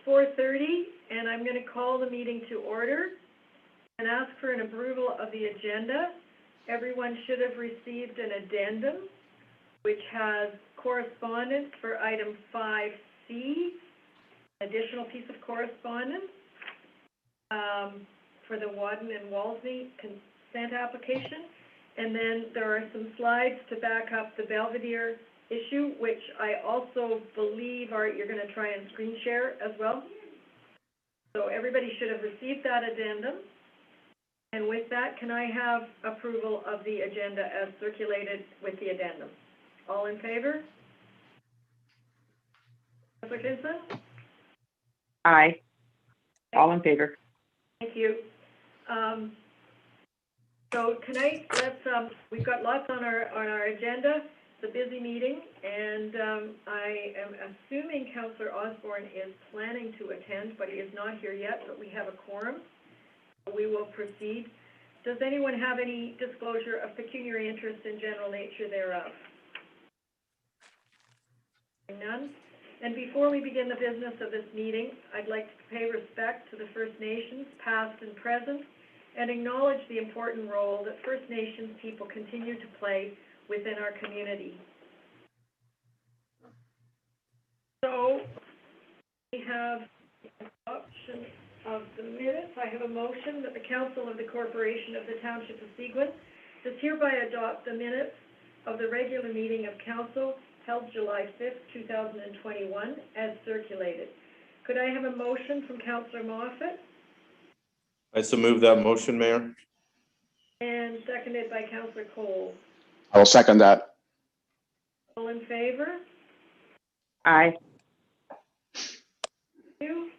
4:30, and I'm going to call the meeting to order and ask for an approval of the agenda. Everyone should have received an addendum, which has correspondence for item 5C, additional piece of correspondence for the Wadden and Walsey consent application. And then there are some slides to back up the Belvedere issue, which I also believe you're going to try and screen share as well. So everybody should have received that addendum. And with that, can I have approval of the agenda as circulated with the addendum? All in favor? Councillor Kinson? Aye. All in favor. Thank you. So tonight, we've got lots on our agenda. It's a busy meeting, and I am assuming Councillor Osborne is planning to attend, but he is not here yet, but we have a quorum. We will proceed. Does anyone have any disclosure of pecuniary interest in general nature thereof? None. And before we begin the business of this meeting, I'd like to pay respect to the First Nations, past and present, and acknowledge the important role that First Nations people continue to play within our community. So we have the adoption of the minutes. I have a motion that the Council of the Corporation of the Township of Seguin does hereby adopt the minutes of the regular meeting of Council held July 5th, 2021, as circulated. Could I have a motion from Councillor Moffat? I so move that motion, Mayor. And seconded by Councillor Cole. I will second that. All in favor? Aye. Thank you.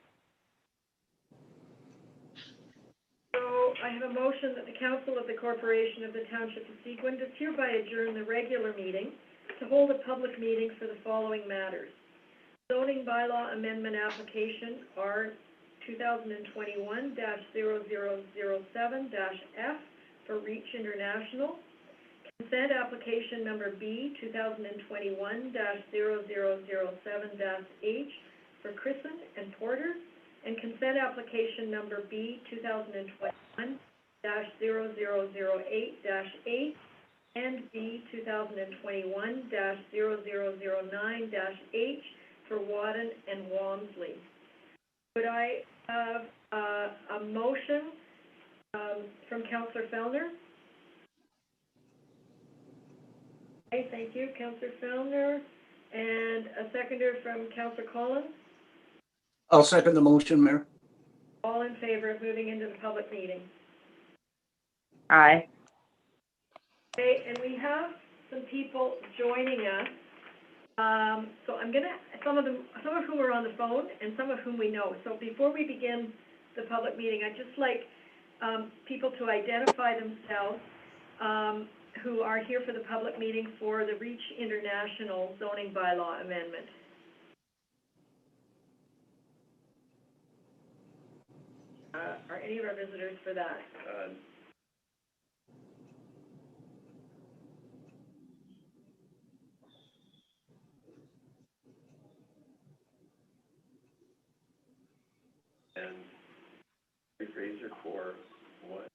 So I have a motion that the Council of the Corporation of the Township of Seguin does hereby adjourn the regular meeting to hold a public meeting for the following matters. Zoning bylaw amendment application R 2021-0007-F for Reach International. Consent application number B 2021-0007-H for Christen and Porter. And consent application number B 2021-0008-8 and B 2021-0009-H for Wadden and Walmsley. Could I have a motion from Councillor Fellner? Okay, thank you, Councillor Fellner. And a seconder from Councillor Collins? I'll second the motion, Mayor. All in favor of moving into the public meeting? Aye. Okay, and we have some people joining us. So I'm gonna, some of whom are on the phone and some of whom we know. So before we begin the public meeting, I'd just like people to identify themselves who are here for the public meeting for the Reach International zoning bylaw amendment. Are any of our visitors for that? And Fraser for what?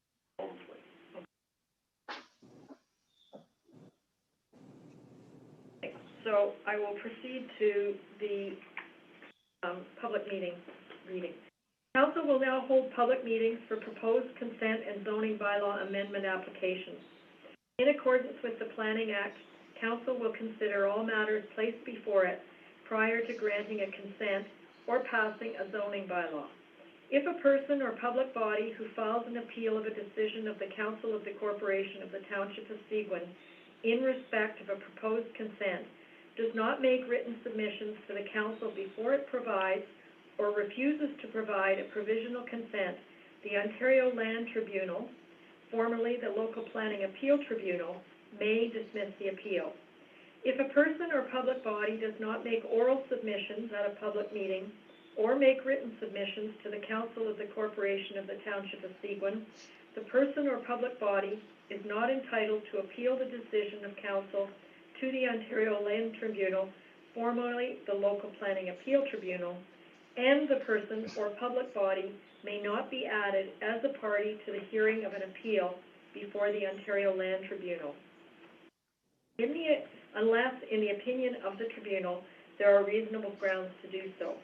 So I will proceed to the public meeting reading. Council will now hold public meetings for proposed consent and zoning bylaw amendment applications. In accordance with the Planning Act, Council will consider all matters placed before it prior to granting a consent or passing a zoning bylaw. If a person or public body who files an appeal of a decision of the Council of the Corporation of the Township of Seguin in respect of a proposed consent does not make written submissions to the Council before it provides or refuses to provide a provisional consent, the Ontario Land Tribunal, formerly the Local Planning Appeal Tribunal, may dismiss the appeal. If a person or public body does not make oral submissions at a public meeting or make written submissions to the Council of the Corporation of the Township of Seguin, the person or public body is not entitled to appeal the decision of Council to the Ontario Land Tribunal, formerly the Local Planning Appeal Tribunal, and the person or public body may not be added as a party to the hearing of an appeal before the Ontario Land Tribunal, unless, in the opinion of the tribunal, there are reasonable grounds to do so.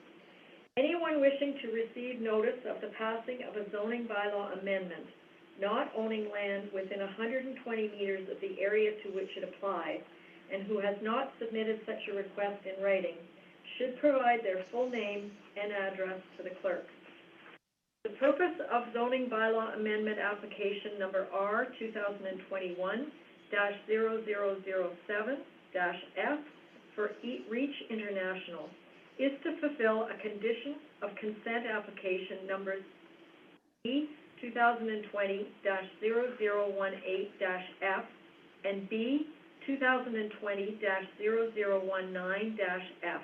Anyone wishing to receive notice of the passing of a zoning bylaw amendment, not owning land within 120 meters of the area to which it applies, and who has not submitted such a request in writing, should provide their full name and address to the clerk. The purpose of zoning bylaw amendment application number R 2021-0007-F for Reach International is to fulfill a condition of consent application numbers E 2020-0018-F and B 2020-0019-F,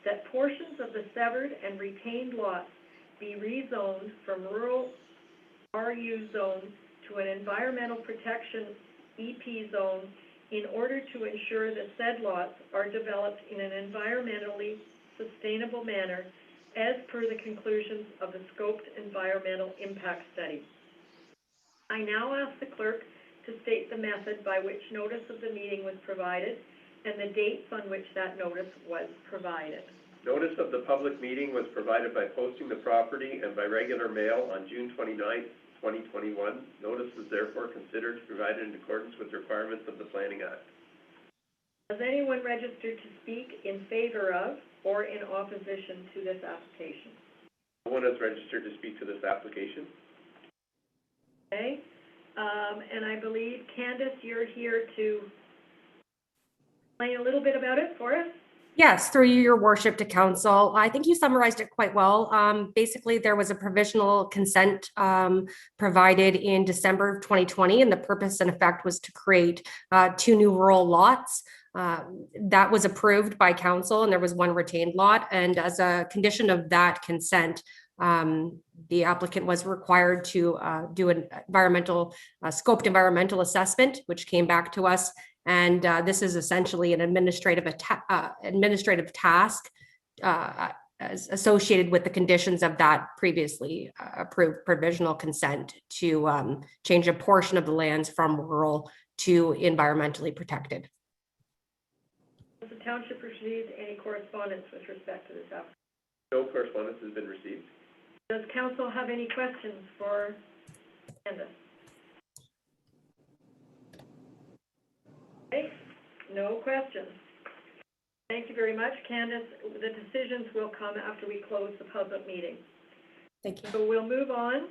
that portions of the severed and retained lots be rezoned from rural RU zone to an environmental protection EP zone in order to ensure that said lots are developed in an environmentally sustainable manner as per the conclusions of the scoped environmental impact study. I now ask the clerk to state the method by which notice of the meeting was provided and the dates on which that notice was provided. Notice of the public meeting was provided by posting the property and by regular mail on June 29th, 2021. Notice is therefore considered provided in accordance with requirements of the Planning Act. Has anyone registered to speak in favor of or in opposition to this application? No one has registered to speak to this application. Okay, and I believe, Candace, you're here to explain a little bit about it for us. Yes, through you, your worship, to council. I think you summarized it quite well. Basically, there was a provisional consent provided in December of 2020, and the purpose and effect was to create 2 new rural lots. That was approved by council, and there was 1 retained lot. And as a condition of that consent, the applicant was required to do an scoped environmental assessment, which came back to us. And this is essentially an administrative task associated with the conditions of that previously approved provisional consent to change a portion of the lands from rural to environmentally protected. Has the township received any correspondence with respect to this application? No correspondence has been received. Does council have any questions for Candace? Okay, no questions. Thank you very much, Candace. The decisions will come after we close the public meeting. Thank you. So we'll move on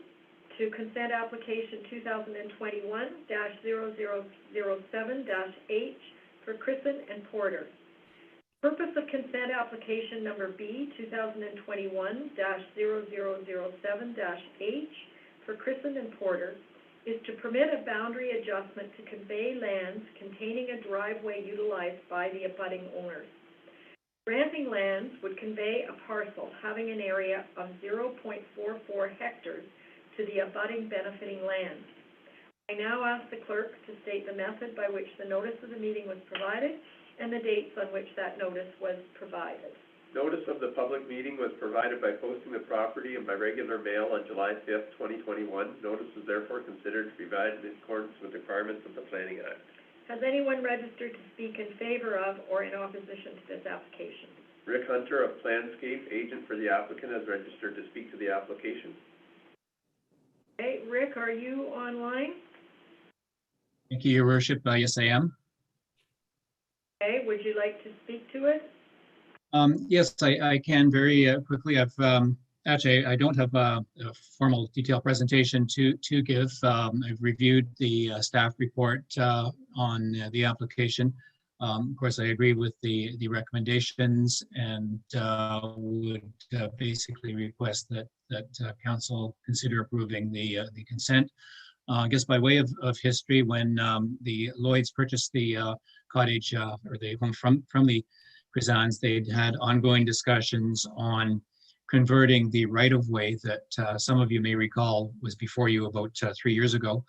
to consent application 2021-0007-H for Christen and Porter. Purpose of consent application number B 2021-0007-H for Christen and Porter is to permit a boundary adjustment to convey lands containing a driveway utilized by the abutting owners. Granting lands would convey a parcel having an area of 0.44 hectares to the abutting benefiting land. I now ask the clerk to state the method by which the notice of the meeting was provided and the dates on which that notice was provided. Notice of the public meeting was provided by posting the property and by regular mail on July 5th, 2021. Notice is therefore considered to be provided in accordance with the requirements of the Planning Act. Has anyone registered to speak in favor of or in opposition to this application? Rick Hunter of Planscape, agent for the applicant, has registered to speak to the application. Okay, Rick, are you online? Thank you, your worship. Yes, I am. Okay, would you like to speak to it? Yes, I can very quickly. Actually, I don't have a formal detailed presentation to give. I've reviewed the staff report on the application. Of course, I agree with the recommendations and would basically request that council consider approving the consent. I guess by way of history, when the Lloyds purchased the cottage or the home from the Krizans, they'd had ongoing discussions on converting the right-of-way that some of you may recall was before you about 3 years ago,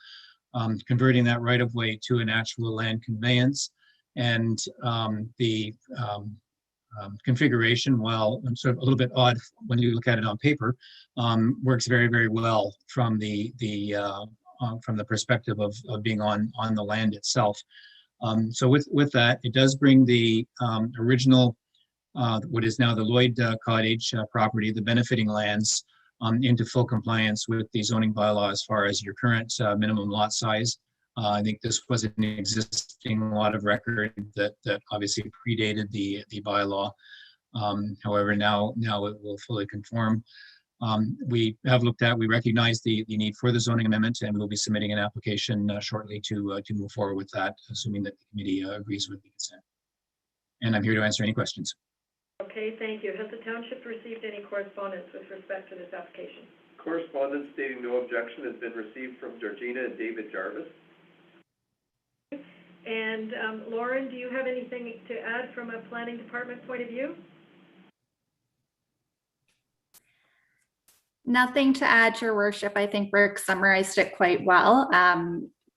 converting that right-of-way to an actual land conveyance. And the configuration, while sort of a little bit odd when you look at it on paper, works very, very well from the perspective of being on the land itself. So with that, it does bring the original, what is now the Lloyd Cottage property, the benefiting lands, into full compliance with the zoning bylaw as far as your current minimum lot size. I think this was an existing lot of record that obviously predated the bylaw. However, now it will fully conform. We recognize the need for the zoning amendment, and we'll be submitting an application shortly to move forward with that, assuming that the committee agrees with the consent. And I'm here to answer any questions. Okay, thank you. Has the township received any correspondence with respect to this application? Correspondence stating no objection has been received from Georgina and David Jarvis. And Lauren, do you have anything to add from a planning department point of view? Nothing to add, Your Worship. I think Rick summarized it quite well.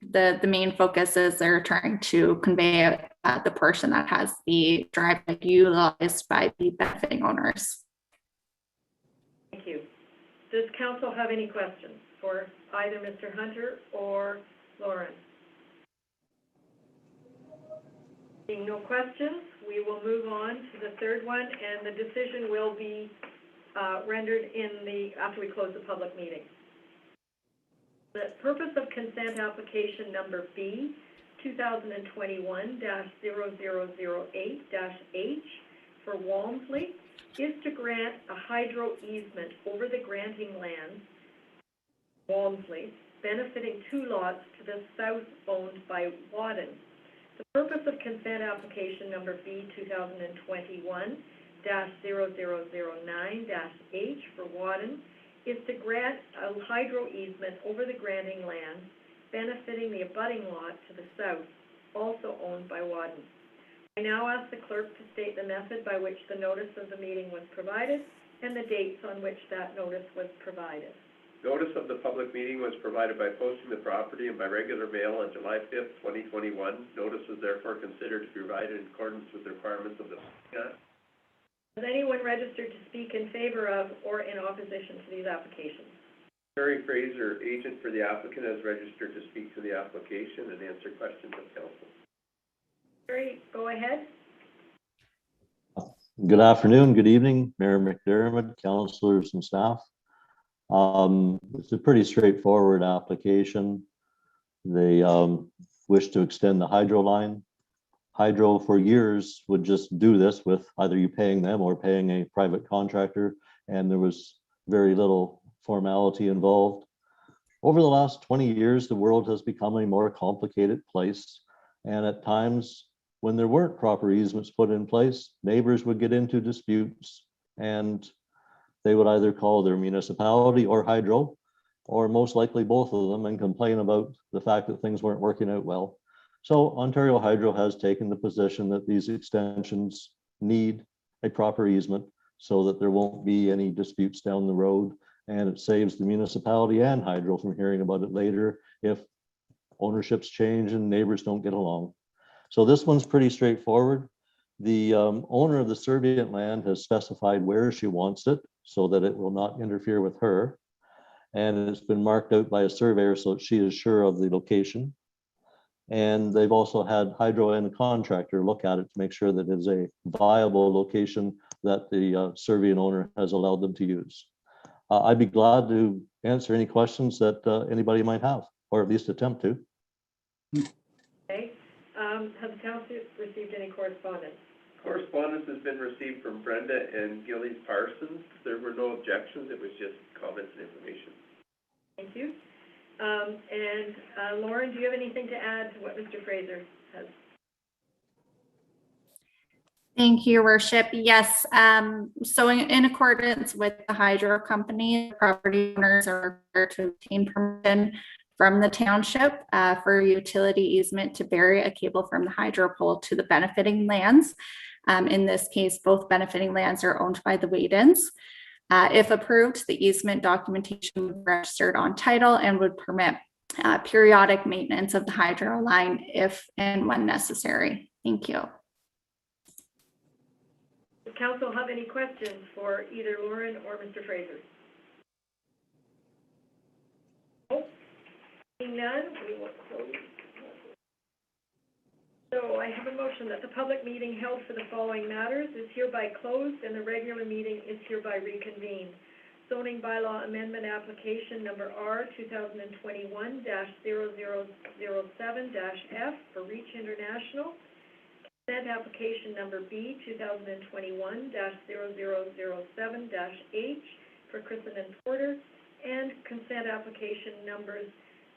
The main focus is they're trying to convey the portion that has the driveway utilized by the benefiting owners. Thank you. Does council have any questions for either Mr. Hunter or Lauren? Seeing no questions, we will move on to the third one, and the decision will be rendered after we close the public meeting. The purpose of consent application number B, 2021-0008-H for Walmsley, is to grant a hydro easement over the granting land, Walmsley, benefiting two lots to the south owned by Wadden. The purpose of consent application number B, 2021-0009-H for Wadden is to grant a hydro easement over the granting land benefiting the abutting lot to the south, also owned by Wadden. I now ask the clerk to state the method by which the notice of the meeting was provided and the dates on which that notice was provided. Notice of the public meeting was provided by posting the property and by regular mail on July 5th, 2021. Notice is therefore considered to be provided in accordance with the requirements of the Act. Has anyone registered to speak in favor of or in opposition to these applications? Terry Fraser, agent for the applicant, has registered to speak to the application and answer questions of council. Terry, go ahead. Good afternoon, good evening, Mayor McDermott, councillors and staff. It's a pretty straightforward application. They wish to extend the hydro line. Hydro for years would just do this with either you paying them or paying a private contractor, and there was very little formality involved. Over the last 20 years, the world has become a more complicated place, and at times when there weren't proper easements put in place, neighbors would get into disputes, and they would either call their municipality or hydro, or most likely both of them, and complain about the fact that things weren't working out well. So Ontario Hydro has taken the position that these extensions need a proper easement so that there won't be any disputes down the road, and it saves the municipality and hydro from hearing about it later if ownerships change and neighbors don't get along. So this one's pretty straightforward. The owner of the servient land has specified where she wants it so that it will not interfere with her, and it's been marked out by a surveyor so she is sure of the location. And they've also had hydro and a contractor look at it to make sure that it is a viable location that the servient owner has allowed them to use. I'd be glad to answer any questions that anybody might have, or at least attempt to. Okay. Has the township received any correspondence? Correspondence has been received from Brenda and Gillies Parsons. There were no objections. It was just comments and information. Thank you. Lauren, do you have anything to add to what Mr. Fraser has? Thank you, Your Worship. Yes, so in accordance with the hydro company, the property owners are required to obtain permission from the township for a utility easement to bury a cable from the hydro pole to the benefiting lands. In this case, both benefiting lands are owned by the Waddens. If approved, the easement documentation would be registered on title and would permit periodic maintenance of the hydro line if and when necessary. Thank you. Does council have any questions for either Lauren or Mr. Fraser? Nope. Seeing none, we will close. So I have a motion that the public meeting held for the following matters is hereby closed and the regular meeting is hereby reconvened. Zoning bylaw amendment application number R 2021-0007-F for Reach International. Consent application number B 2021-0007-H for Kristen and Porter, and consent application numbers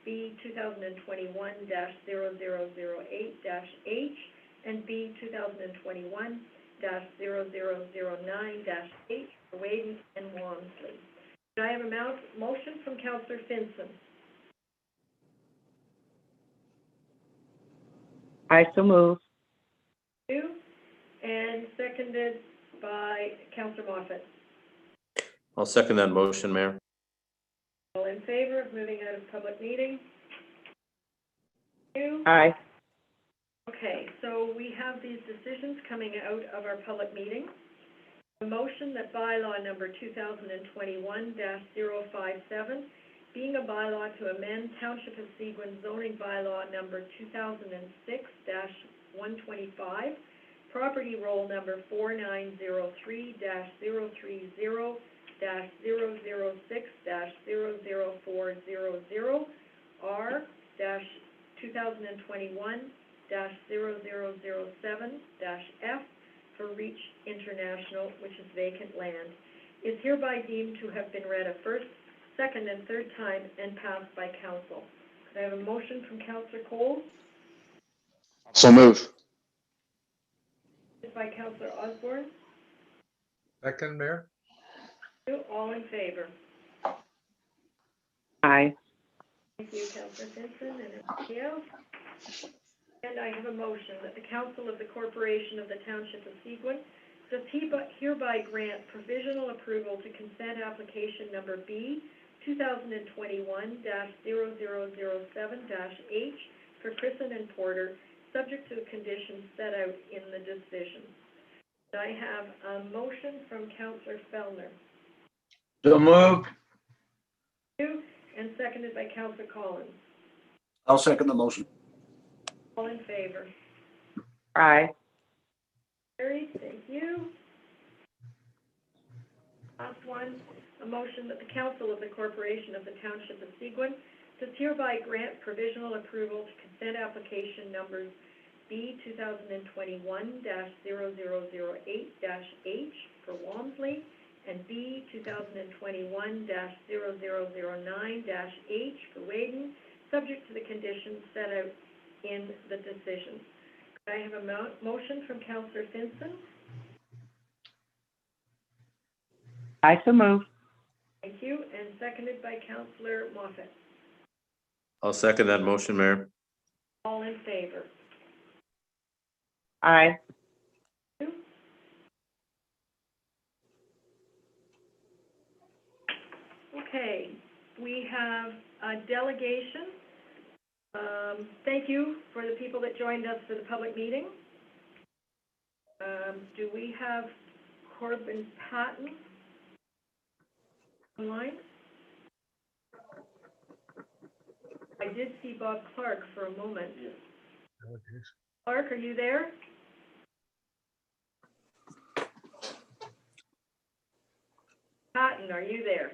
B 2021-0008-H and B 2021-0009-H for Waden and Walmsley. Could I have a motion from Councillor Finson? I so move. And seconded by Councillor Moffett. I'll second that motion, Mayor. All in favor of moving out of public meeting? Aye. Okay, so we have these decisions coming out of our public meeting. A motion that bylaw number 2021-057, being a bylaw to amend Township of Seguin zoning bylaw number 2006-125, property roll number 4903-030-006-00400, R-2021-0007-F for Reach International, which is vacant land, is hereby deemed to have been read a first, second, and third time and passed by council. Could I have a motion from Councillor Cole? So move. By Councillor Osborne. Second, Mayor. All in favor? Aye. Thank you, Councillor Simpson and everybody else. And I have a motion that the Council of the Corporation of the Township of Seguin does hereby grant provisional approval to consent application number B 2021-0007-H for Kristen and Porter, subject to the conditions set out in the decision. I have a motion from Councillor Fellner. So moved. And seconded by Councillor Collins. I'll second the motion. All in favor? Aye. Carried, thank you. Last one, a motion that the Council of the Corporation of the Township of Seguin does hereby grant provisional approval to consent application numbers B 2021-0008-H for Walmsley and B 2021-0009-H for Waden, subject to the conditions set out in the decision. Could I have a motion from Councillor Finson? I so move. Thank you, and seconded by Councillor Moffett. I'll second that motion, Mayor. All in favor? Aye. Okay, we have a delegation. Thank you for the people that joined us for the public meeting. Do we have Corbin Patton online? I did see Bob Clark for a moment. Clark, are you there? Patton, are you there?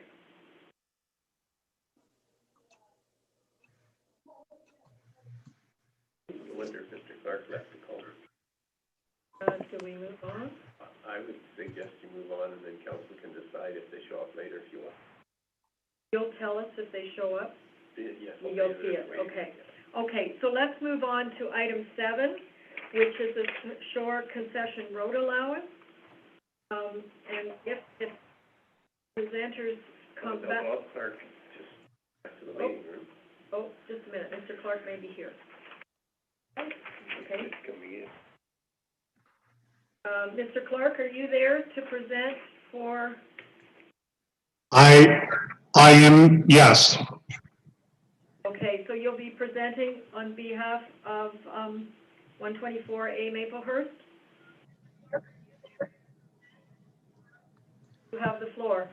I wonder if Mr. Clark left the call. Do we move on? I would suggest you move on and then council can decide if they show up later if you want. You'll tell us if they show up? Yes. You'll see it, okay. Okay, so let's move on to item 7, which is the shore concession road allowance. And if presenters come back. Bob Clark, just back to the waiting room. Oh, just a minute, Mr. Clark may be here. Okay. Coming in. Mr. Clark, are you there to present for? I am, yes. Okay, so you'll be presenting on behalf of 124A Maplehurst? have the floor.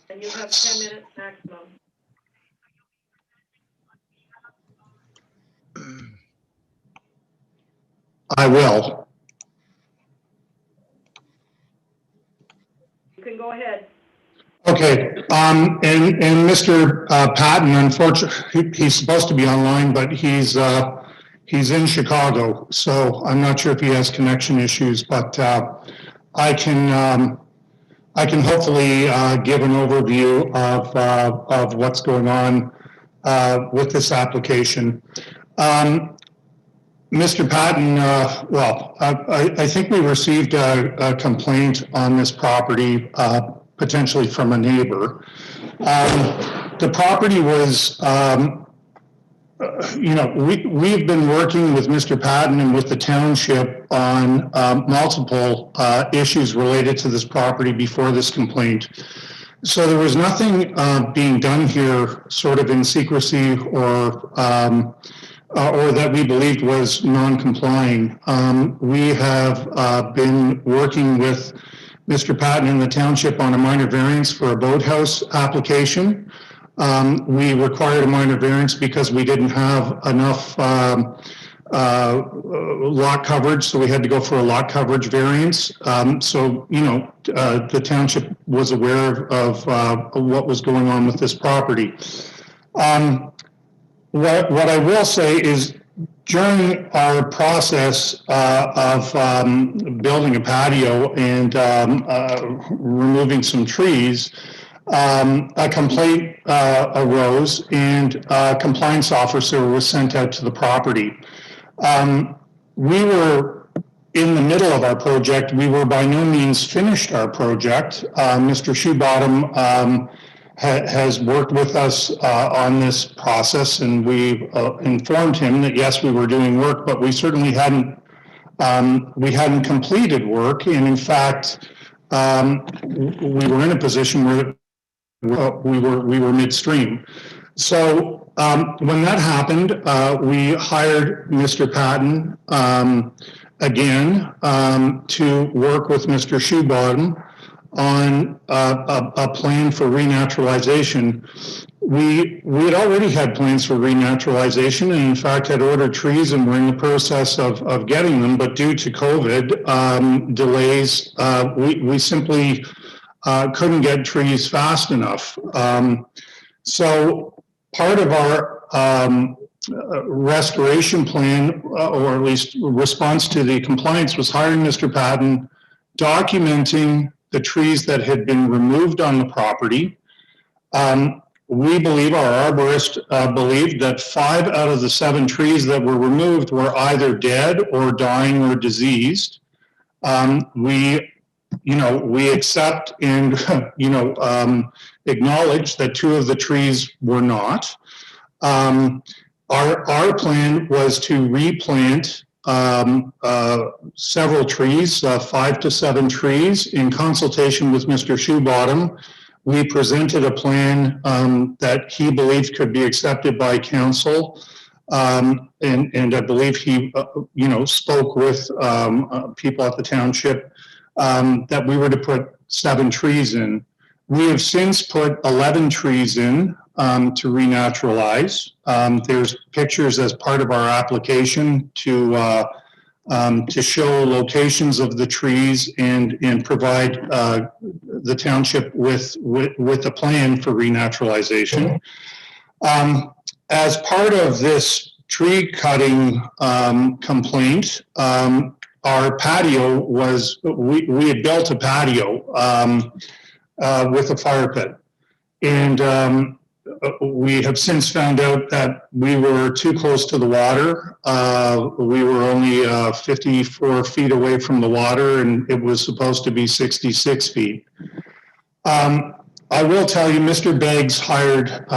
And you have 10 minutes maximum. I will. You can go ahead. Okay, and Mr. Patton, unfortunately, he's supposed to be online, but he's in Chicago, so I'm not sure if he has connection issues, but I can hopefully give an overview of what's going on with this application. Mr. Patton, I think we received a complaint on this property, potentially from a neighbor. The property was, we've been working with Mr. Patton and with the township on multiple issues related to this property before this complaint. So there was nothing being done here sort of in secrecy or that we believed was non-complying. We have been working with Mr. Patton and the township on a minor variance for a boathouse application. We required a minor variance because we didn't have enough lot coverage, so we had to go for a lot coverage variance. The township was aware of what was going on with this property. What I will say is, during our process of building a patio and removing some trees, a complaint arose and a compliance officer was sent out to the property. We were in the middle of our project. We were by no means finished our project. Mr. Shoebottom has worked with us on this process, and we've informed him that yes, we were doing work, but we certainly hadn't completed work. And in fact, we were in a position where we were midstream. So when that happened, we hired Mr. Patton again to work with Mr. Shoebottom on a plan for renaturalization. We had already had plans for renaturalization, and in fact had ordered trees and were in the process of getting them, but due to COVID delays, we simply couldn't get trees fast enough. So part of our restoration plan, or at least response to the complaints, was hiring Mr. Patton, documenting the trees that had been removed on the property. We believe, our arborist believed, that 5 out of the 7 trees that were removed were either dead or dying or diseased. We accept and, acknowledge that 2 of the trees were not. Our plan was to replant several trees, 5 to 7 trees. In consultation with Mr. Shoebottom, we presented a plan that he believed could be accepted by council. And I believe he, spoke with people at the township that we were to put 7 trees in. We have since put 11 trees in to renaturalize. There's pictures as part of our application to show locations of the trees and provide the township with a plan for renaturalization. As part of this tree cutting complaint, our patio was, we had built a patio with a fire pit. And we have since found out that we were too close to the water. We were only 54 feet away from the water, and it was supposed to be 66 feet. I will tell you, Mr. Beggs hired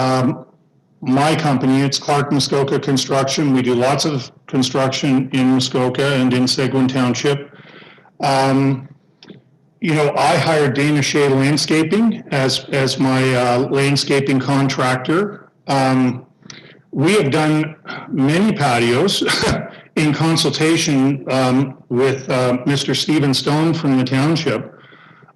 my company. It's Clark Muskoka Construction. We do lots of construction in Muskoka and in Seguin Township. I hired Dana Shea Landscaping as my landscaping contractor. We have done many patios in consultation with Mr. Stephen Stone from the township.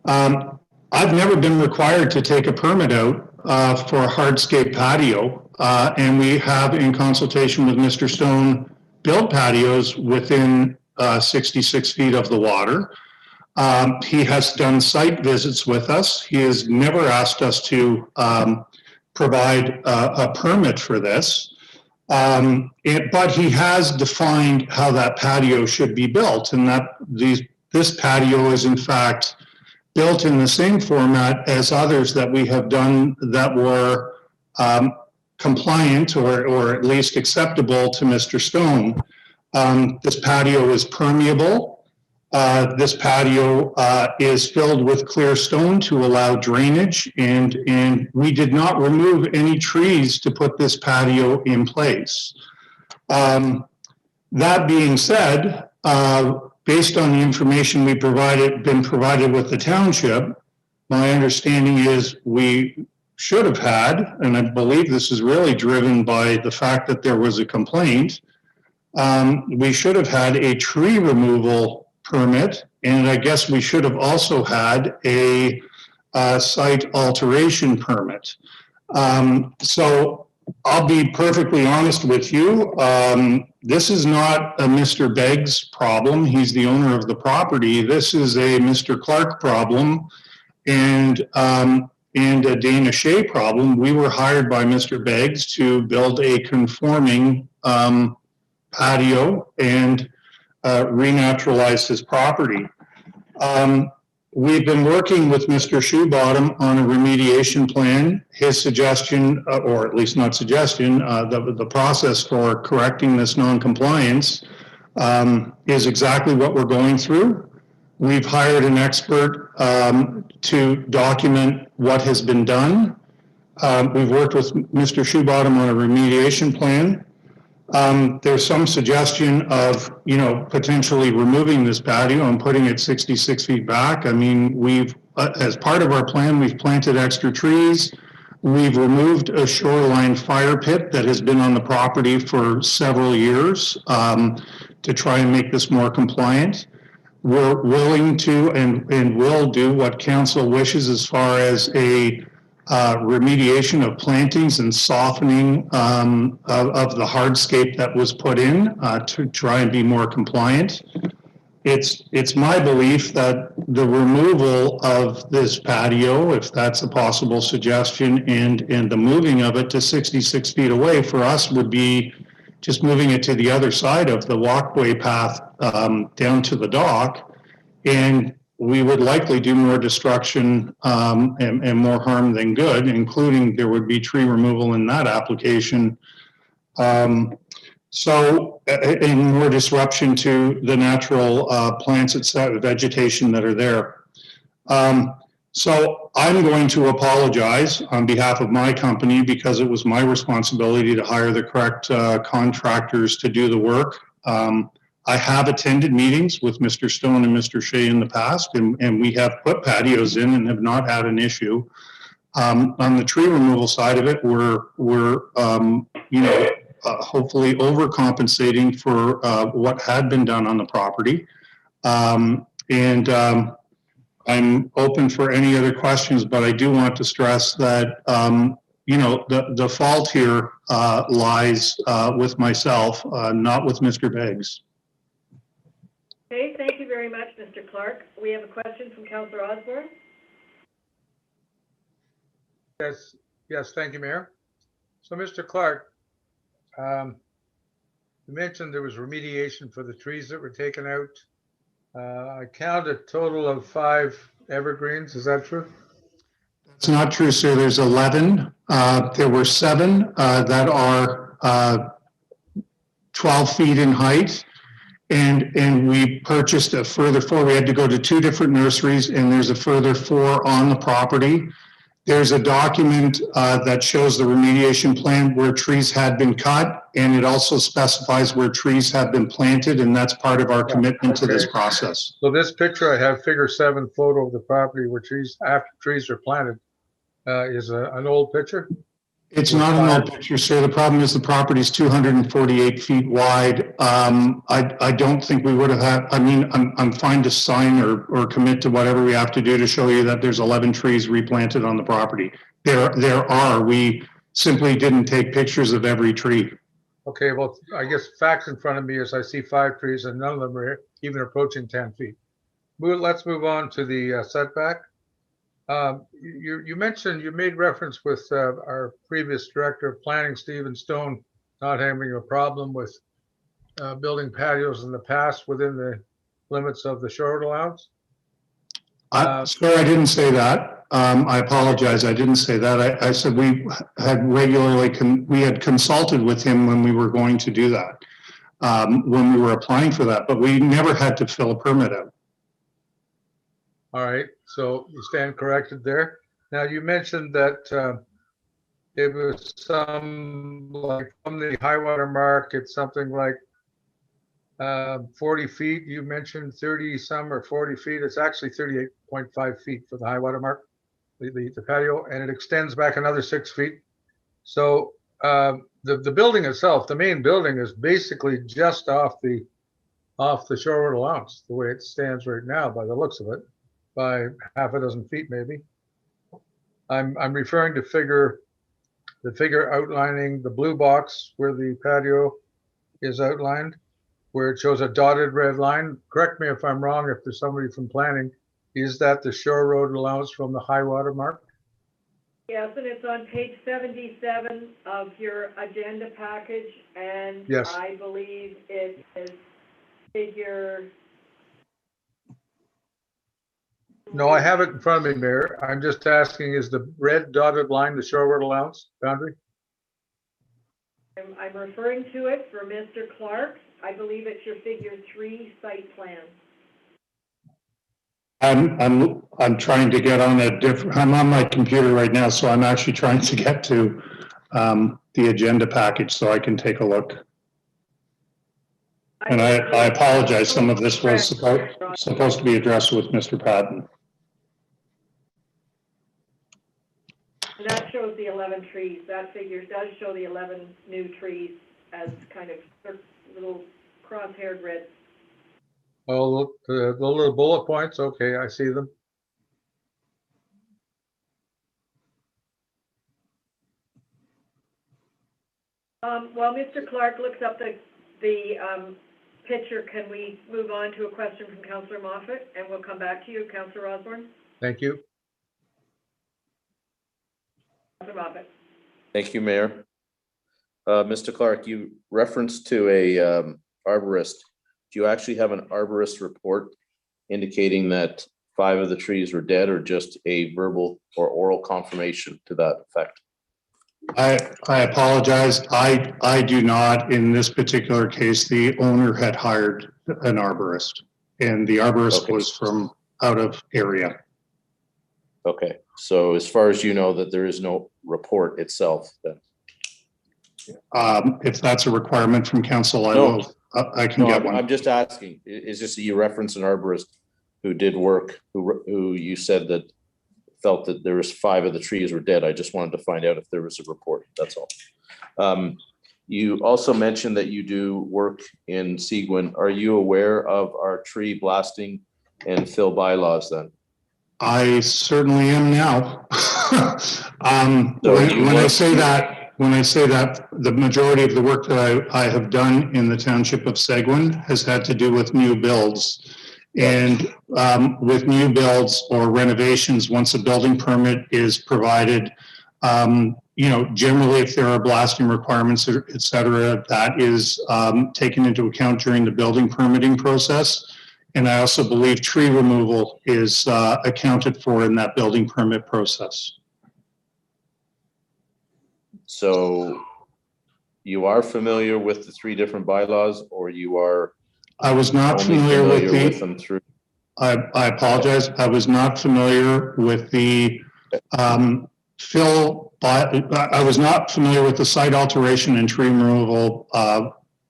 I've never been required to take a permit out for a hardscape patio, and we have, in consultation with Mr. Stone, built patios within 66 feet of the water. He has done site visits with us. He has never asked us to provide a permit for this. But he has defined how that patio should be built, and that this patio is in fact built in the same format as others that we have done that were compliant or at least acceptable to Mr. Stone. This patio is permeable. This patio is filled with clear stone to allow drainage, and we did not remove any trees to put this patio in place. That being said, based on the information we been provided with the township, my understanding is we should have had, and I believe this is really driven by the fact that there was a complaint, we should have had a tree removal permit, and I guess we should have also had a site alteration permit. So I'll be perfectly honest with you. This is not a Mr. Beggs problem. He's the owner of the property. This is a Mr. Clark problem and a Dana Shea problem. We were hired by Mr. Beggs to build a conforming patio and renaturalize his property. We've been working with Mr. Shoebottom on a remediation plan. His suggestion, or at least not suggestion, the process for correcting this non-compliance is exactly what we're going through. We've hired an expert to document what has been done. We've worked with Mr. Shoebottom on a remediation plan. There's some suggestion of, potentially removing this patio and putting it 66 feet back. I mean, we've, as part of our plan, we've planted extra trees. We've removed a shoreline fire pit that has been on the property for several years to try and make this more compliant. We're willing to and will do what council wishes as far as a remediation of plantings and softening of the hardscape that was put in to try and be more compliant. It's my belief that the removal of this patio, if that's a possible suggestion, and the moving of it to 66 feet away for us would be just moving it to the other side of the walkway path down to the dock, and we would likely do more destruction and more harm than good, including there would be tree removal in that application. So, and more disruption to the natural plants, etc., vegetation that are there. So I'm going to apologize on behalf of my company because it was my responsibility to hire the correct contractors to do the work. I have attended meetings with Mr. Stone and Mr. Shea in the past, and we have put patios in and have not had an issue. On the tree removal side of it, we're hopefully overcompensating for what had been done on the property. I'm open for any other questions, but I do want to stress that the fault here lies with myself, not with Mr. Beggs. Okay, thank you very much, Mr. Clark. We have a question from Councillor Osborne. Yes, thank you, Mayor. So, Mr. Clark, you mentioned there was remediation for the trees that were taken out. I counted a total of 5 evergreens. Is that true? It's not true, sir. There's 11. There were 7 that are 12 feet in height. And we purchased a further 4. We had to go to 2 different nurseries, and there's a further 4 on the property. There's a document that shows the remediation plan where trees had been cut, and it also specifies where trees have been planted, and that's part of our commitment to this process. So this picture I have, figure 7 photo of the property where trees, after trees are planted, is an old picture? It's not an old picture, sir. The problem is the property is 248 feet wide. I don't think we would have had, I mean, I'm fine to sign or commit to whatever we have to do to show you that there's 11 trees replanted on the property. There are, we simply didn't take pictures of every tree. Okay, well, I guess facts in front of me is I see 5 trees and none of them are even approaching 10 feet. Let's move on to the setback. You mentioned, you made reference with our previous director of planning, Stephen Stone, not having a problem with building patios in the past within the limits of the shore allowance. Sir, I didn't say that. I apologize. I didn't say that. I said we had we had consulted with him when we were going to do that, when we were applying for that, but we never had to fill a permit out. All right, so you stand corrected there. Now, you mentioned that it was some, like, from the high water mark, it's something like 40 feet. You mentioned 30 some or 40 feet. It's actually 38.5 feet for the high water mark, the patio, and it extends back another 6 feet. So the building itself, the main building, is basically just off the shore allowance, the way it stands right now, by the looks of it, by half a dozen feet maybe. I'm referring to the figure outlining the blue box where the patio is outlined, where it shows a dotted red line. Correct me if I'm wrong, if there's somebody from planning. Is that the shore road allowance from the high water mark? Yes, and it's on page 77 of your agenda package, and Yes. I believe it is figure. No, I have it in front of me, Mayor. I'm just asking, is the red dotted line the shore road allowance boundary? I'm referring to it for Mr. Clark. I believe it's your figure 3 site plan. I'm trying to get on I'm on my computer right now, so I'm actually trying to get to the agenda package so I can take a look. And I apologize, some of this was supposed to be addressed with Mr. Patton. And that shows the 11 trees. That figure does show the 11 new trees as kind of little cross-haired red. Oh, the little bullet points. Okay, I see them. While Mr. Clark looks up the picture, can we move on to a question from Councillor Moffat, and we'll come back to you, Councillor Osborne? Thank you. Councillor Moffat. Thank you, Mayor. Mr. Clark, you referenced to a arborist. Do you actually have an arborist report indicating that 5 of the trees were dead, or just a verbal or oral confirmation to that effect? I apologize. I do not. In this particular case, the owner had hired an arborist, and the arborist was from out of area. Okay, so as far as you know, that there is no report itself then? If that's a requirement from council, I can get one. I'm just asking. Is this that you reference an arborist who did work, who you said that felt that there was 5 of the trees were dead? I just wanted to find out if there was a report, that's all. You also mentioned that you do work in Seguin. Are you aware of our tree blasting and fill bylaws then? I certainly am now. When I say that, the majority of the work that I have done in the township of Seguin has had to do with new builds. And with new builds or renovations, once a building permit is provided, generally if there are blasting requirements, et cetera, that is taken into account during the building permitting process. And I also believe tree removal is accounted for in that building permit process. So you are familiar with the 3 different bylaws, or you are I was not familiar with them through? I apologize. I was not familiar with the fill, I was not familiar with the site alteration and tree removal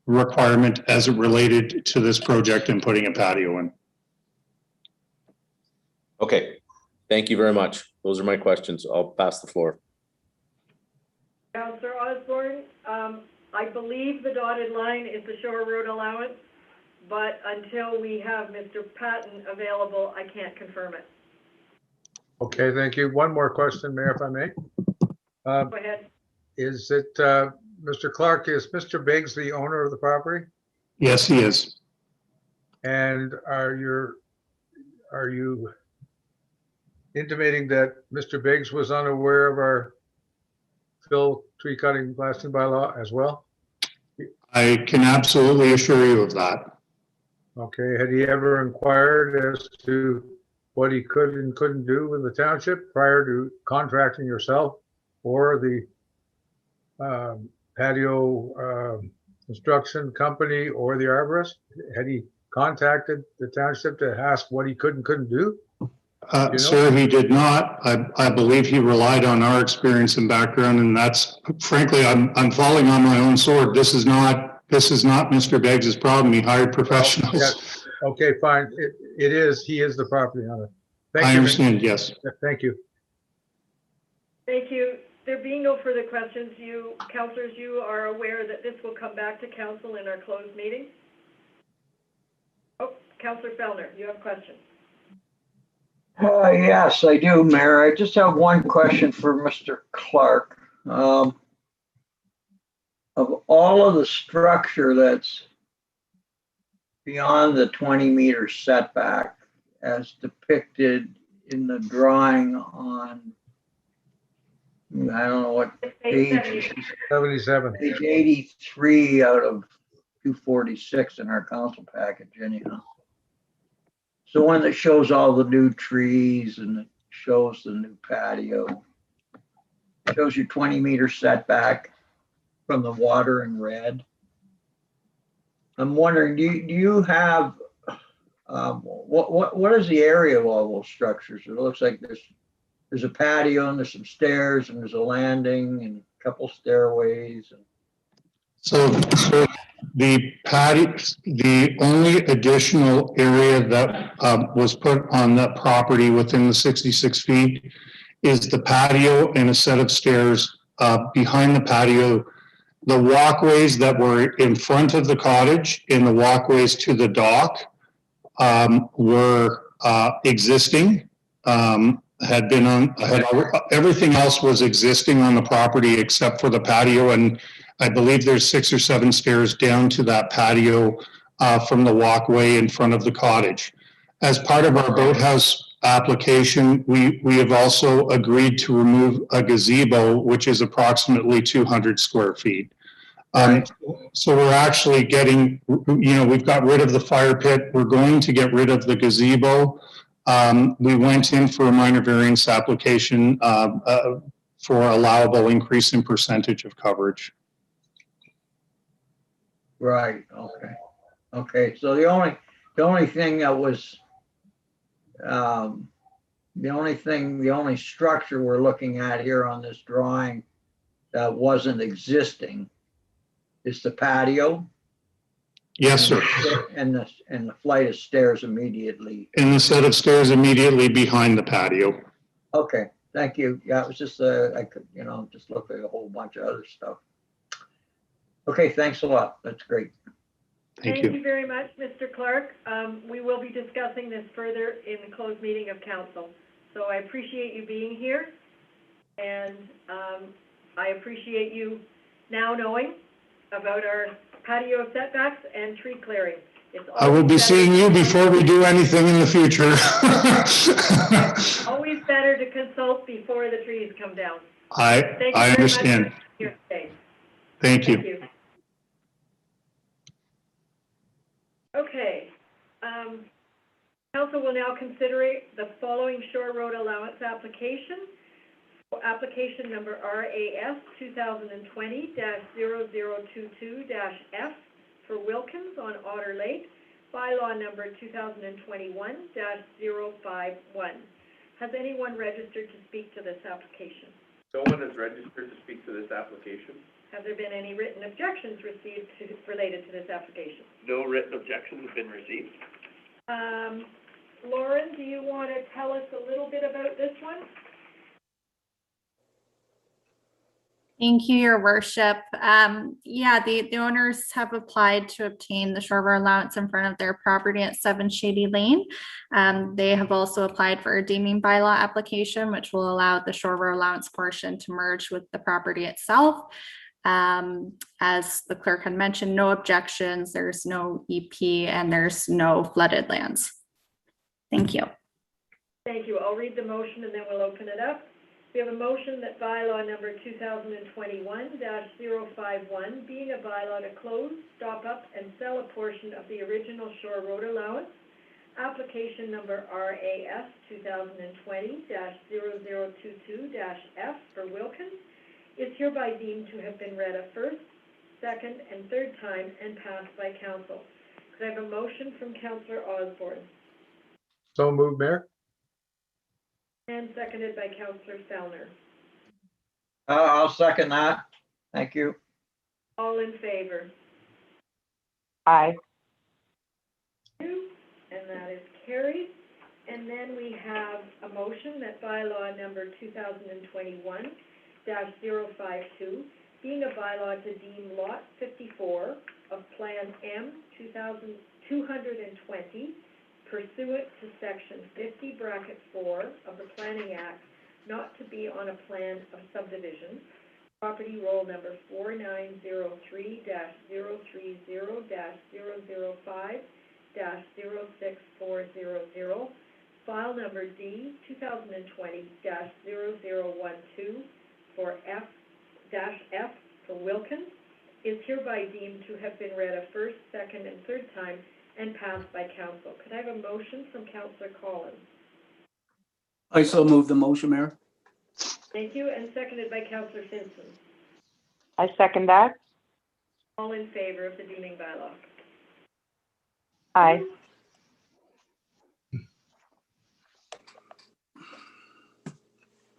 requirement as it related to this project and putting a patio in. Okay, thank you very much. Those are my questions. I'll pass the floor. Counselor Osborne, I believe the dotted line is the Shore Road allowance, but until we have Mr. Patton available, I can't confirm it. Okay, thank you. One more question, Mayor, if I may. Go ahead. Is it, Mr. Clark, is Mr. Biggs the owner of the property? Yes, he is. And are you intimating that Mr. Biggs was unaware of our fill tree cutting blasting bylaw as well? I can absolutely assure you of that. Okay, had he ever inquired as to what he could and couldn't do with the township prior to contracting yourself or the patio construction company or the arborist? Had he contacted the township to ask what he could and couldn't do? You know? Sir, he did not. I believe he relied on our experience and background, and that's, frankly, I'm falling on my own sword. This is not Mr. Beggs's problem. He hired professionals. Yes. Okay, fine. It is, he is the property owner. Thank I you. understand, yes. Thank you. Thank you. There being no further questions, you, councillors, you are aware that this will come back to council in our closed meeting? Oh, Councillor Fellner, you have a question. Yes, I do, Mayor. I just have one question for Mr. Clark. Of all of the structure that's beyond the 20-meter setback as depicted in the drawing on, I don't know what page, 77. page 83 out of 246 in our council package anyhow. So one that shows all the new trees and it shows the new patio. Shows you 20-meter setback from the water in red. I'm wondering, do you have, what is the area of all those structures? It looks like there's a patio and there's some stairs and there's a landing and a couple stairways. So the patio, the only additional area that was put on the property within the 66 feet is the patio and a set of stairs behind the patio. The walkways that were in front of the cottage and the walkways to the dock were existing, everything else was existing on the property except for the patio, and I believe there's 6 or 7 stairs down to that patio from the walkway in front of the cottage. As part of our boathouse application, we have also agreed to remove a gazebo, which is approximately 200 square feet. So we're actually getting, we've got rid of the fire pit. We're going to get rid of the gazebo. We went in for a minor variance application for allowable increase in percentage of coverage. Right, okay. Okay, so the only thing that was, the only structure we're looking at here on this drawing that wasn't existing is the patio? Yes, sir. And the flight of stairs immediately. And the set of stairs immediately behind the patio. Okay, thank you. Yeah, it was just, I could, just look at a whole bunch of other stuff. Okay, thanks a lot. That's great. Thank you very much, Mr. Clark. We will be discussing this further in the closed meeting of council. So I appreciate you being here, and I appreciate you now knowing about our patio setbacks and tree clearing. I will be seeing you before we do anything in the future. Always better to consult before the trees come down. I understand. Thank you. Okay. Council will now consider the following Shore Road allowance application. Application number RAS 2020-0022-F for Wilkins on Otter Lake, bylaw number 2021-051. Has anyone registered to speak to this application? No one has registered to speak to this application. Have there been any written objections received related to this application? No written objections have been received. Lauren, do you want to tell us a little bit about this one? Thank you, Your Worship. Yeah, the owners have applied to obtain the shoreline allowance in front of their property at 7 Shady Lane. They have also applied for a deeming bylaw application, which will allow the shoreline allowance portion to merge with the property itself. As the clerk had mentioned, no objections, there's no EP, and there's no flooded lands. Thank you. Thank you. I'll read the motion and then we'll open it up. We have a motion that bylaw number 2021-051, being a bylaw to close, stop up, and sell a portion of the original shore road allowance, application number RAS 2020-0022-F for Wilkins, is hereby deemed to have been read a first, second, and third time and passed by council. Could I have a motion from Councillor Osborne? So moved, Mayor. And seconded by Councillor Fellner. I'll second that. Thank you. All in favor? Aye. And that is carried. And then we have a motion that bylaw number 2021-052, being a bylaw to deem lot 54 of Plan M 2220 pursuant to section 50(4) of the Planning Act, not to be on a plan of subdivision, property roll number 4903-030-005-06400, file number D 2020-0012 for F for Wilkins, is hereby deemed to have been read a first, second, and third time and passed by council. Could I have a motion from Councillor Collins? I so move the motion, Mayor. Thank you, and seconded by Councillor Finson. I second that. All in favor of the deeming bylaw? Aye.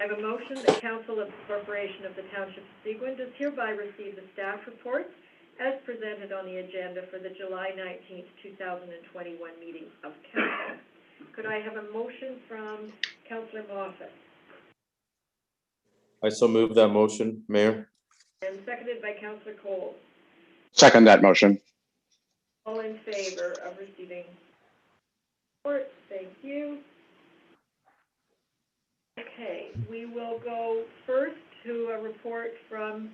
I have a motion that Council of the Corporation of the Township of Seguin does hereby receive the staff reports as presented on the agenda for the July 19th, 2021 meeting of council. Could I have a motion from Councillor Moffat? I so move that motion, Mayor. And seconded by Councillor Cole. Second that motion. All in favor of receiving report? Thank you. Okay, we will go first to a report from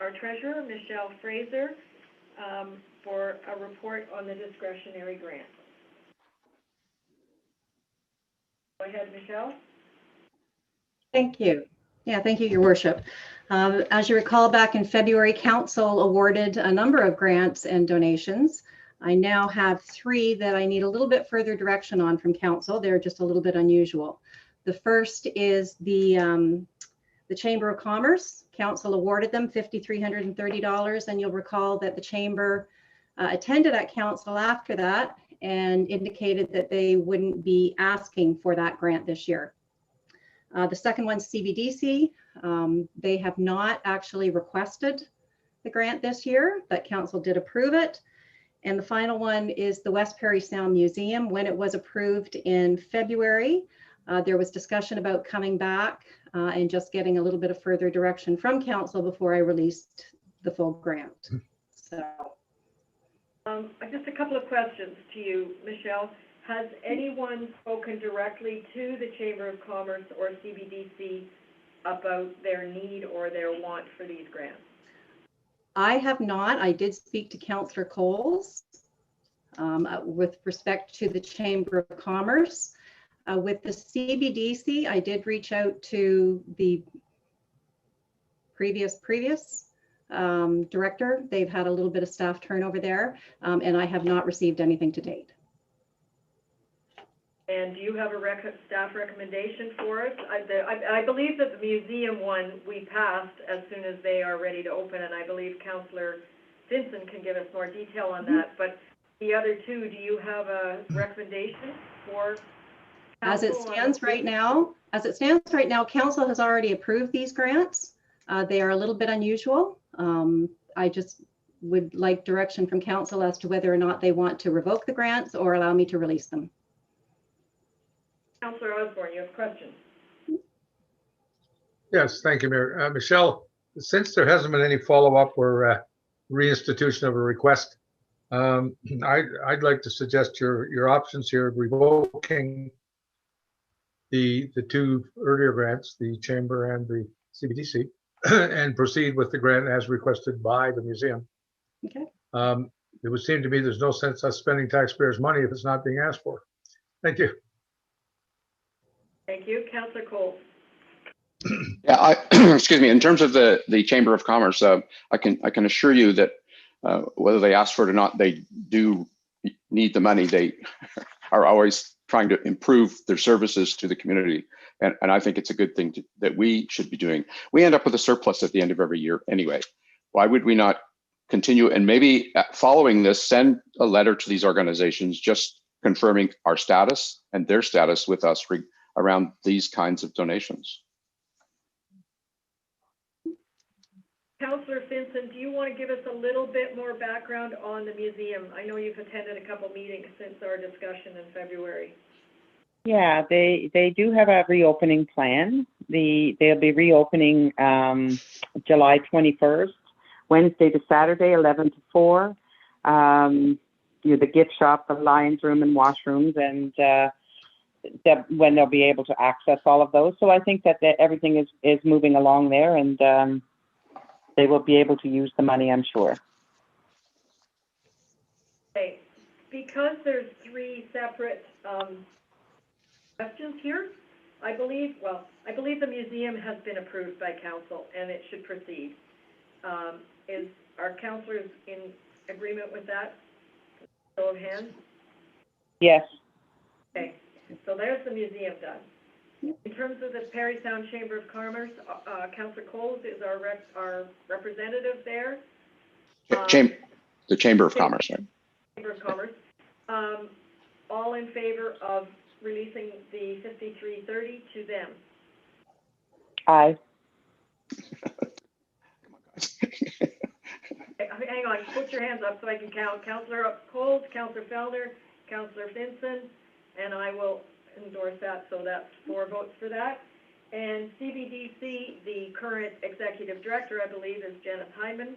our treasurer, Michelle Fraser, for a report on the discretionary grant. Go ahead, Michelle. Thank you. Yeah, thank you, Your Worship. As you recall, back in February, Council awarded a number of grants and donations. I now have 3 that I need a little bit further direction on from Council. They're just a little bit unusual. The first is the Chamber of Commerce. Council awarded them $5,330, and you'll recall that the Chamber attended at Council after that and indicated that they wouldn't be asking for that grant this year. The second one's CBDC. They have not actually requested the grant this year, but Council did approve it. And the final one is the West Perry Sound Museum. When it was approved in February, there was discussion about coming back and just getting a little bit of further direction from Council before I released the full grant. So, just a couple of questions to you, Michelle. Has anyone spoken directly to the Chamber of Commerce or CBDC about their need or their want for these grants? I have not. I did speak to Councillor Coles with respect to the Chamber of Commerce. With the CBDC, I did reach out to the previous director. They've had a little bit of staff turnover there, and I have not received anything to date. And do you have a staff recommendation for us? I believe that the museum one we passed as soon as they are ready to open, and I believe Councillor Vinson can give us more detail on that. But the other 2, do you have a recommendation for? As it stands right now, Council has already approved these grants. They are a little bit unusual. I just would like direction from Council as to whether or not they want to revoke the grants or allow me to release them. Councillor Osborne, you have questions? Yes, thank you, Mayor. Michelle, since there hasn't been any follow-up or reinstitution of a request, I'd like to suggest your options here, revoking the two earlier grants, the Chamber and the CBDC, and proceed with the grant as requested by the museum. Okay. It would seem to me there's no sense us spending taxpayers' money if it's not being asked for. Thank you. Thank you. Councillor Cole. Yeah, excuse me, in terms of the Chamber of Commerce, I can assure you that whether they ask for it or not, they do need the money. They are always trying to improve their services to the community. And I think it's a good thing that we should be doing. We end up with a surplus at the end of every year anyway. Why would we not continue? And maybe following this, send a letter to these organizations just confirming our status and their status with us around these kinds of donations. Councillor Finson, do you want to give us a little bit more background on the museum? I know you've attended a couple meetings since our discussion in February. Yeah, they do have a reopening plan. They'll be reopening July 21st, Wednesday to Saturday, 11 to 4. The gift shop, the Lions Room and washrooms, and when they'll be able to access all of those. So I think that everything is moving along there, and they will be able to use the money, I'm sure. Okay, because there's three separate questions here, I believe the museum has been approved by council and it should proceed. Are councillors in agreement with that? Show of hands? Yes. Okay, so there's the museum done. In terms of the Perry Sound Chamber of Commerce, Councillor Coles is our representative there. The Chamber of Commerce, right? Chamber of Commerce. All in favor of releasing the 5330 to them? Aye. Hang on, put your hands up so I can count. Councillor Coles, Councillor Fellner, Councillor Finson, and I will endorse that, so that's 4 votes for that. And CBDC, the current executive director, I believe, is Janice Hyman.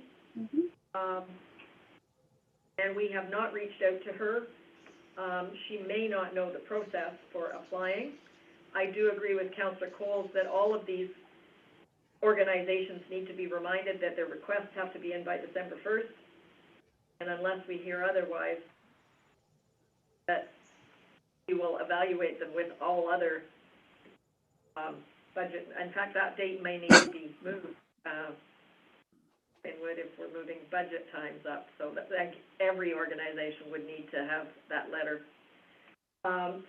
And we have not reached out to her. She may not know the process for applying. I do agree with Councillor Coles that all of these organizations need to be reminded that their requests have to be in by December 1st. And unless we hear otherwise, that we will evaluate them with all other budget. In fact, that date may need to be moved. If we're moving budget times up, so that every organization would need to have that letter.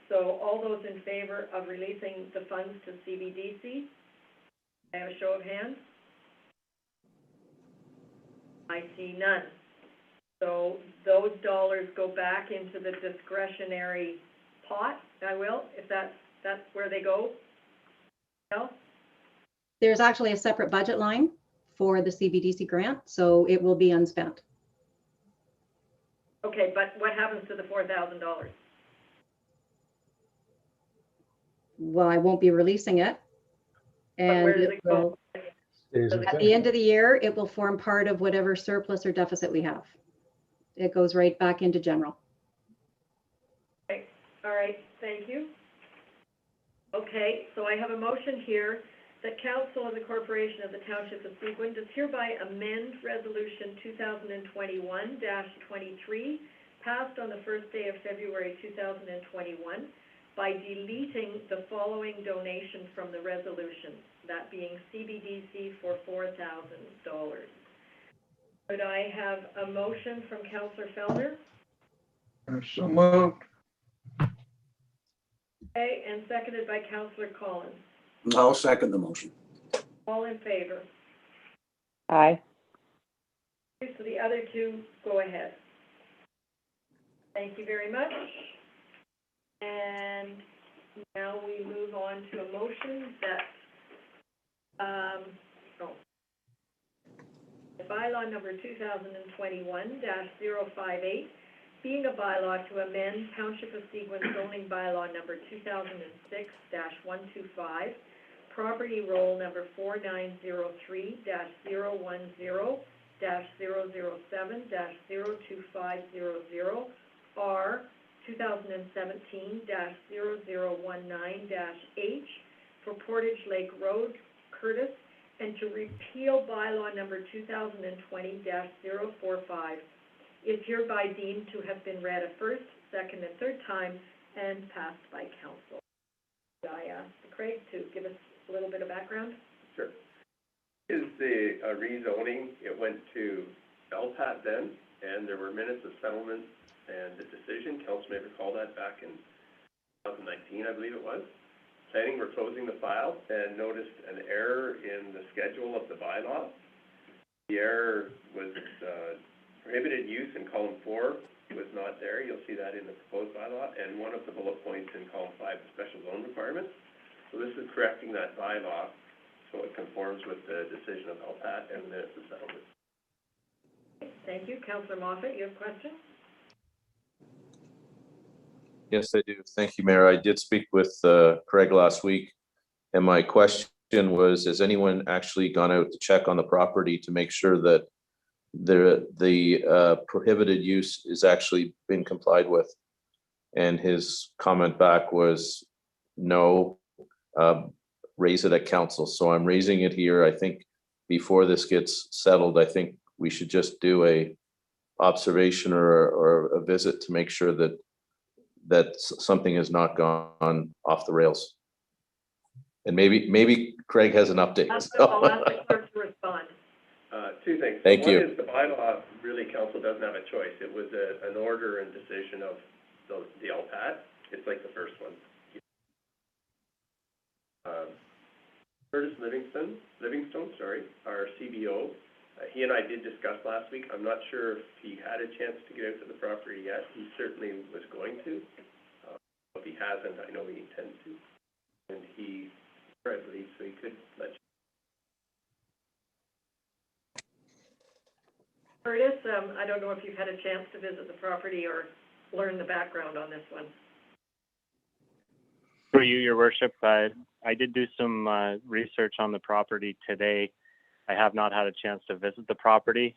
So all those in favor of releasing the funds to CBDC, I have a show of hands. I see none. So those dollars go back into the discretionary pot, if that's where they go. No? There's actually a separate budget line for the CBDC grant, so it will be unspent. Okay, but what happens to the $4,000? Well, I won't be releasing it. And where does it go? At the end of the year, it will form part of whatever surplus or deficit we have. It goes right back into general. Okay. All right, thank you. Okay, so I have a motion here that council of the corporation of the Township of Seguin does hereby amend resolution 2021-23 passed on the first day of February 2021 by deleting the following donation from the resolution, that being CBDC for $4,000. Could I have a motion from Councillor Fellner? So moved. Okay, and seconded by Councillor Collins. I'll second the motion. All in favor? Aye. So the other two go ahead. Thank you very much. And now we move on to a motion that, bylaw number 2021-058, being a bylaw to amend Township of Seguin zoning bylaw number 2006-125, property roll number 4903-010-007-02500, R 2017-0019-H for Portage Lake Road, Curtis, and to repeal bylaw number 2020-045 is hereby deemed to have been read a first, second, and third time and passed by council. I asked Craig to give us a little bit of background. Sure. Is the rezoning, it went to LPAT then, and there were minutes of settlement and the decision. Council may recall that back in 2019, I believe it was. Planning were closing the file and noticed an error in the schedule of the bylaw. The error was prohibited use in column 4 was not there. You'll see that in the proposed bylaw, and one of the bullet points in column 5, the special zone requirements. So this is correcting that bylaw so it conforms with the decision of LPAT and the minutes of settlement. Thank you. Councillor Moffat, you have a question? Yes, I do. Thank you, Mayor. I did speak with Craig last week, and my question was, has anyone actually gone out to check on the property to make sure that the prohibited use is actually been complied with? And his comment back was, no, raise it at council. So I'm raising it here. I think before this gets settled, I think we should just do a observation or a visit to make sure that something has not gone off the rails. And maybe Craig has an update. I'll ask the clerk to respond. Two things. Thank you. One is the bylaw, really council doesn't have a choice. It was an order and decision of the LPAT. It's like the first one. Curtis Livingstone, our CBO, he and I did discuss last week. I'm not sure if he had a chance to get out to the property yet. He certainly was going to. If he hasn't, I know he intends to. And he, I believe, so he could let you. Curtis, I don't know if you've had a chance to visit the property or learn the background on this one. For you, Your Worship, I did do some research on the property today. I have not had a chance to visit the property.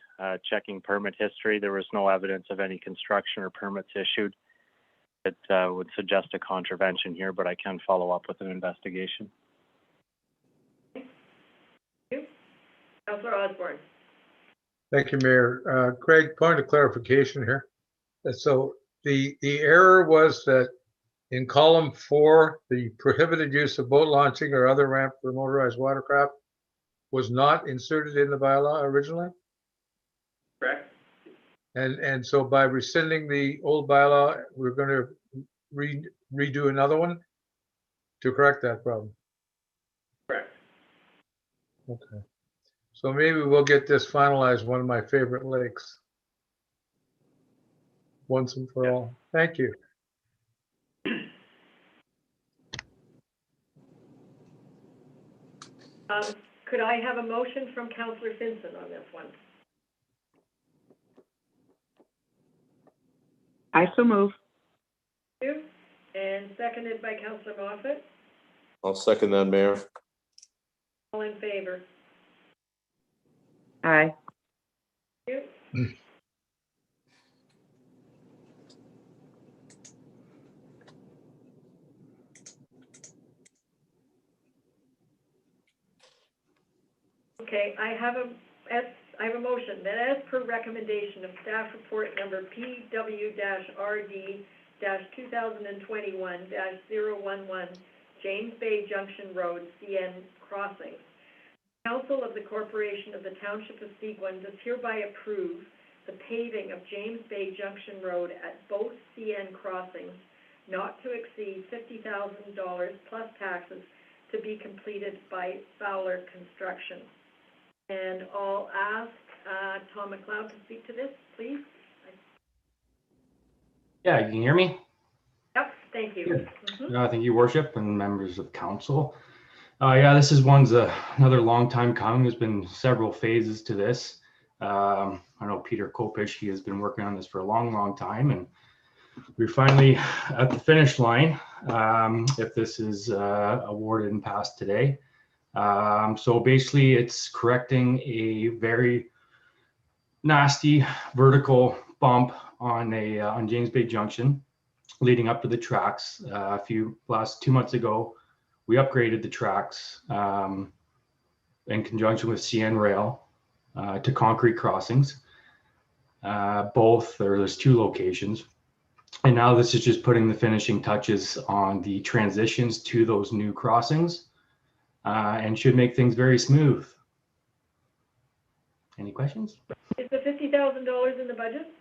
Checking permit history, there was no evidence of any construction or permits issued that would suggest a contravention here, but I can follow up with an investigation. Thank you. Councillor Osborne. Thank you, Mayor. Craig, point of clarification here. So the error was that in column 4, the prohibited use of boat launching or other ramp for motorized watercraft was not inserted in the bylaw originally? Correct. And so by rescinding the old bylaw, we're going to redo another one to correct that problem? Correct. Okay. So maybe we'll get this finalized, one of my favorite lakes. Once and for all. Thank you. Could I have a motion from Councillor Finson on this one? I so move. Thank you. And seconded by Councillor Moffat. I'll second that, Mayor. All in favor? Aye. Thank you. Okay, I have a motion that as per recommendation of staff report number PW-RD-2021-011, James Bay Junction Road, CN Crossings. Council of the Corporation of the Township of Seguin does hereby approve the paving of James Bay Junction Road at both CN crossings not to exceed $50,000 plus taxes to be completed by Fowler Construction. And I'll ask Tom McLeod to speak to this, please. Yeah, you can hear me? Yep, thank you. Thank you, Worship, and members of council. Yeah, this is another long time coming. There's been several phases to this. I know Peter Kopish, he has been working on this for a long time, and we're finally at the finish line if this is awarded and passed today. So basically it's correcting a very nasty vertical bump on James Bay Junction leading up to the tracks. Last 2 months ago, we upgraded the tracks in conjunction with CN Rail to concrete crossings. There's 2 locations. And now this is just putting the finishing touches on the transitions to those new crossings and should make things very smooth. Any questions? Is the $50,000 in the budget?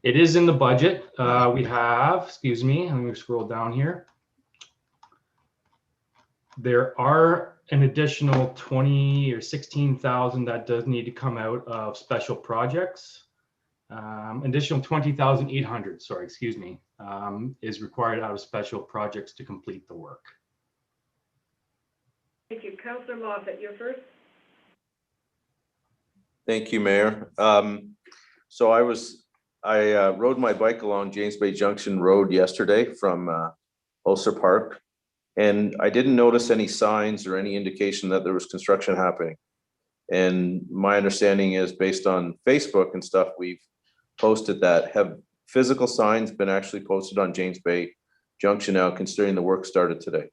It is in the budget. We have, excuse me, I'm going to scroll down here. There are an additional 20 or 16,000 that does need to come out of special projects. Additional 20,800, sorry, excuse me, is required out of special projects to complete the work. Thank you. Councillor Moffat, you're first. Thank you, Mayor. So I rode my bike along James Bay Junction Road yesterday from Ulster Park, and I didn't notice any signs or any indication that there was construction happening. And my understanding is, based on Facebook and stuff, we've posted that. Have physical signs been actually posted on James Bay Junction now, considering the work started today?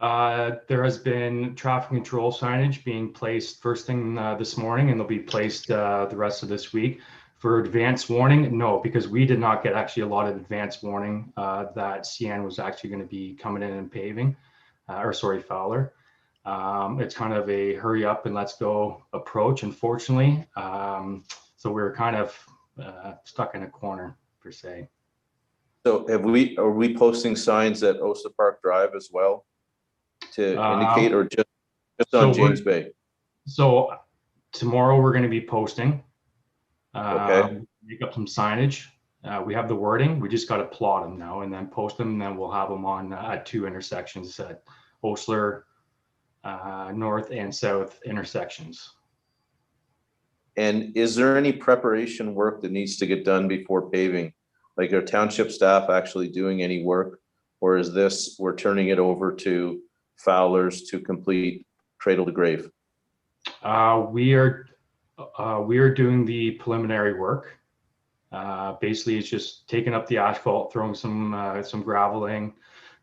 There has been traffic control signage being placed first thing this morning, and they'll be placed the rest of this week. For advance warning, no, because we did not get actually a lot of advance warning that CN was actually going to be coming in and paving, Fowler. It's kind of a hurry up and let's go approach, unfortunately. So we're kind of stuck in a corner per se. So are we posting signs at Ulster Park Drive as well to indicate, or just on James Bay? So tomorrow we're going to be posting. Okay. Make up some signage. We have the wording. We just got to plot them now and then post them. And then we'll have them on at 2 intersections at Osler north and south intersections. And is there any preparation work that needs to get done before paving? Like, are township staff actually doing any work, or is this, we're turning it over to Fowler's to complete cradle to grave? We are doing the preliminary work. Basically, it's just taking up the asphalt, throwing some gravel in,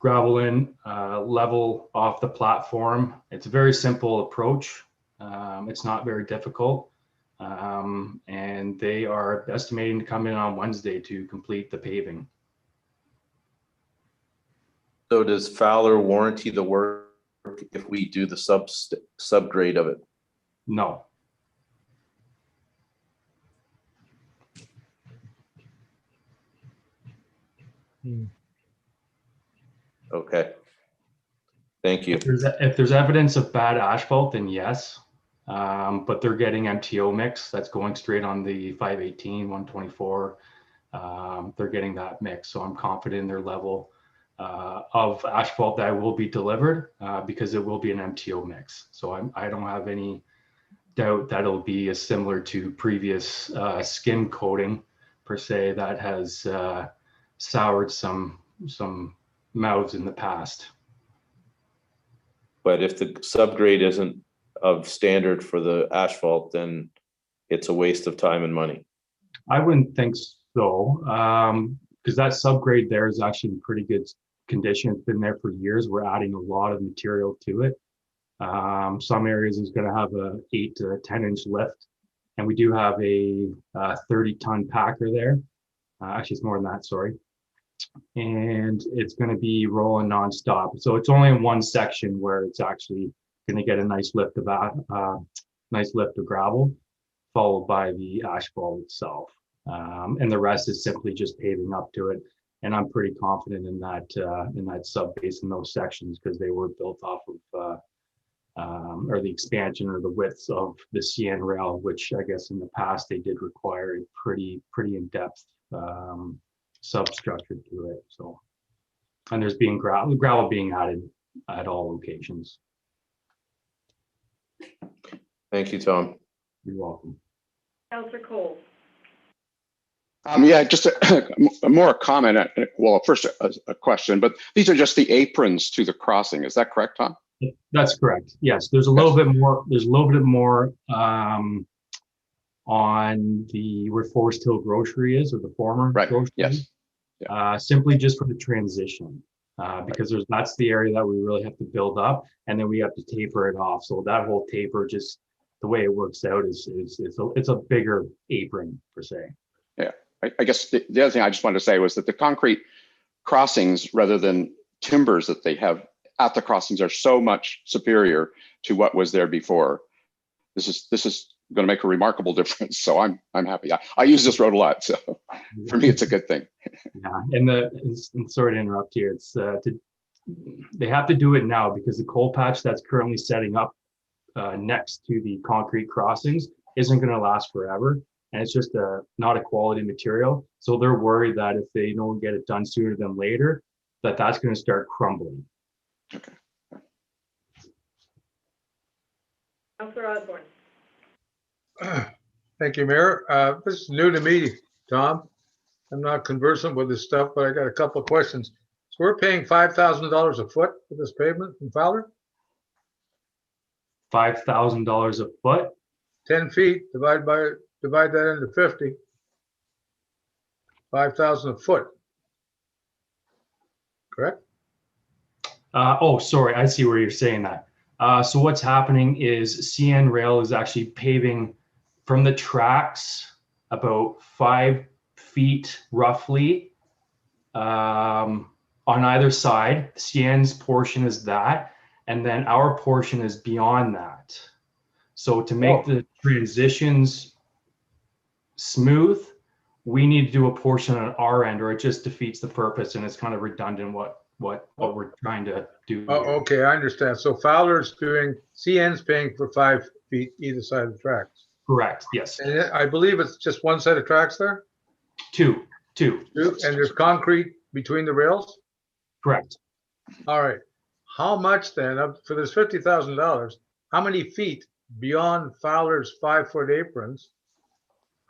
level off the platform. It's a very simple approach. It's not very difficult. And they are estimating to come in on Wednesday to complete the paving. So does Fowler warranty the work if we do the subgrade of it? No. Okay. Thank you. If there's evidence of bad asphalt, then yes. But they're getting MTO mix that's going straight on the 518, 124. They're getting that mix. So I'm confident in their level of asphalt that will be delivered because it will be an MTO mix. So I don't have any doubt that it'll be as similar to previous skim coating per se that has soured some mouths in the past. But if the subgrade isn't of standard for the asphalt, then it's a waste of time and money. I wouldn't think so, because that subgrade there is actually in pretty good condition. It's been there for years. We're adding a lot of material to it. Some areas is going to have a 8 to 10 inch lift, and we do have a 30-ton packer there. Actually, it's more than that, sorry. And it's going to be rolling nonstop. So it's only in one section where it's actually going to get a nice lift of gravel, followed by the asphalt itself, and the rest is simply just paving up to it. And I'm pretty confident in that sub base in those sections because they were built off of or the expansion or the widths of the CN rail, which I guess in the past they did require a pretty in-depth substructure to it. So, and there's being gravel being added at all locations. Thank you, Tom. You're welcome. Councillor Cole. Yeah, just a more comment. Well, first a question, but these are just the aprons to the crossing. Is that correct, Tom? That's correct. Yes, there's a little bit more, on the, where Forest Hill Grocery is, or the former Right, grocery. yes. Simply just for the transition, because that's the area that we really have to build up, and then we have to taper it off. So that whole taper, just the way it works out is it's a bigger apron per se. Yeah, I guess the other thing I just wanted to say was that the concrete crossings, rather than timbers that they have at the crossings, are so much superior to what was there before. This is going to make a remarkable difference. So I'm happy. I use this road a lot, so for me it's a good thing. Yeah, and sorry to interrupt here. It's they have to do it now because the coal patch that's currently setting up next to the concrete crossings isn't going to last forever, and it's just not a quality material. So they're worried that if they don't get it done sooner than later, that's going to start crumbling. Okay. Councillor Osborne. Thank you, Mayor. This is new to me, Tom. I'm not conversant with this stuff, but I got a couple of questions. So we're paying $5,000 a foot for this pavement in Fowler? $5,000 a foot? 10 feet, divide that into 50. 5,000 a foot. Correct? Oh, sorry. I see where you're saying that. So what's happening is CN Rail is actually paving from the tracks about 5 feet roughly on either side. CN's portion is that, and then our portion is beyond that. So to make the transitions smooth, we need to do a portion on our end, or it just defeats the purpose, and it's kind of redundant what we're trying to do. Oh, okay, I understand. So Fowler's CN's paying for 5 feet either side of the tracks. Correct, yes. And I believe it's just one set of tracks there? Two. And there's concrete between the rails? Correct. All right. How much then, for this $50,000, how many feet beyond Fowler's 5-foot aprons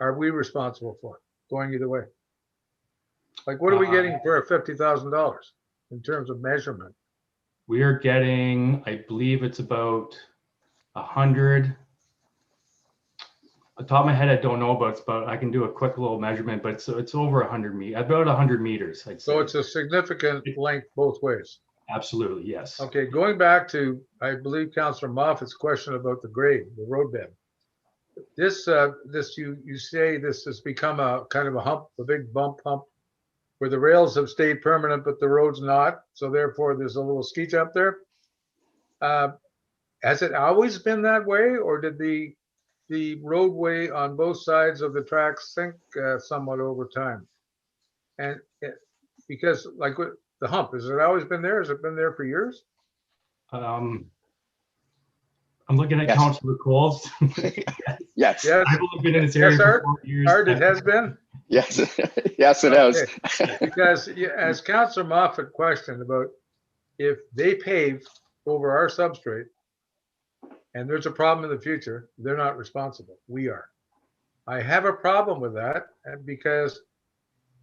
are we responsible for, going either way? Like, what are we getting for $50,000 in terms of measurement? We are getting, I believe it's about 100. On top of my head, I don't know, but I can do a quick little measurement, but it's over 100 meters, about 100 meters, I'd say. So it's a significant length both ways. Absolutely, yes. Okay, going back to, I believe, Councillor Moffat's question about the grade, the road bed. You say this has become a kind of a hump, a big bump hump, where the rails have stayed permanent, but the road's not. So therefore, there's a little ski jump there. Has it always been that way, or did the roadway on both sides of the tracks sink somewhat over time? And because, like, the hump, has it always been there? Has it been there for years? I'm looking at Councillor Coles. Yes. I've only been in this area for 4 years. Art, it has been? Yes, yes, it has. Because as Councillor Moffat questioned about if they pave over our substrate and there's a problem in the future, they're not responsible. We are. I have a problem with that, and because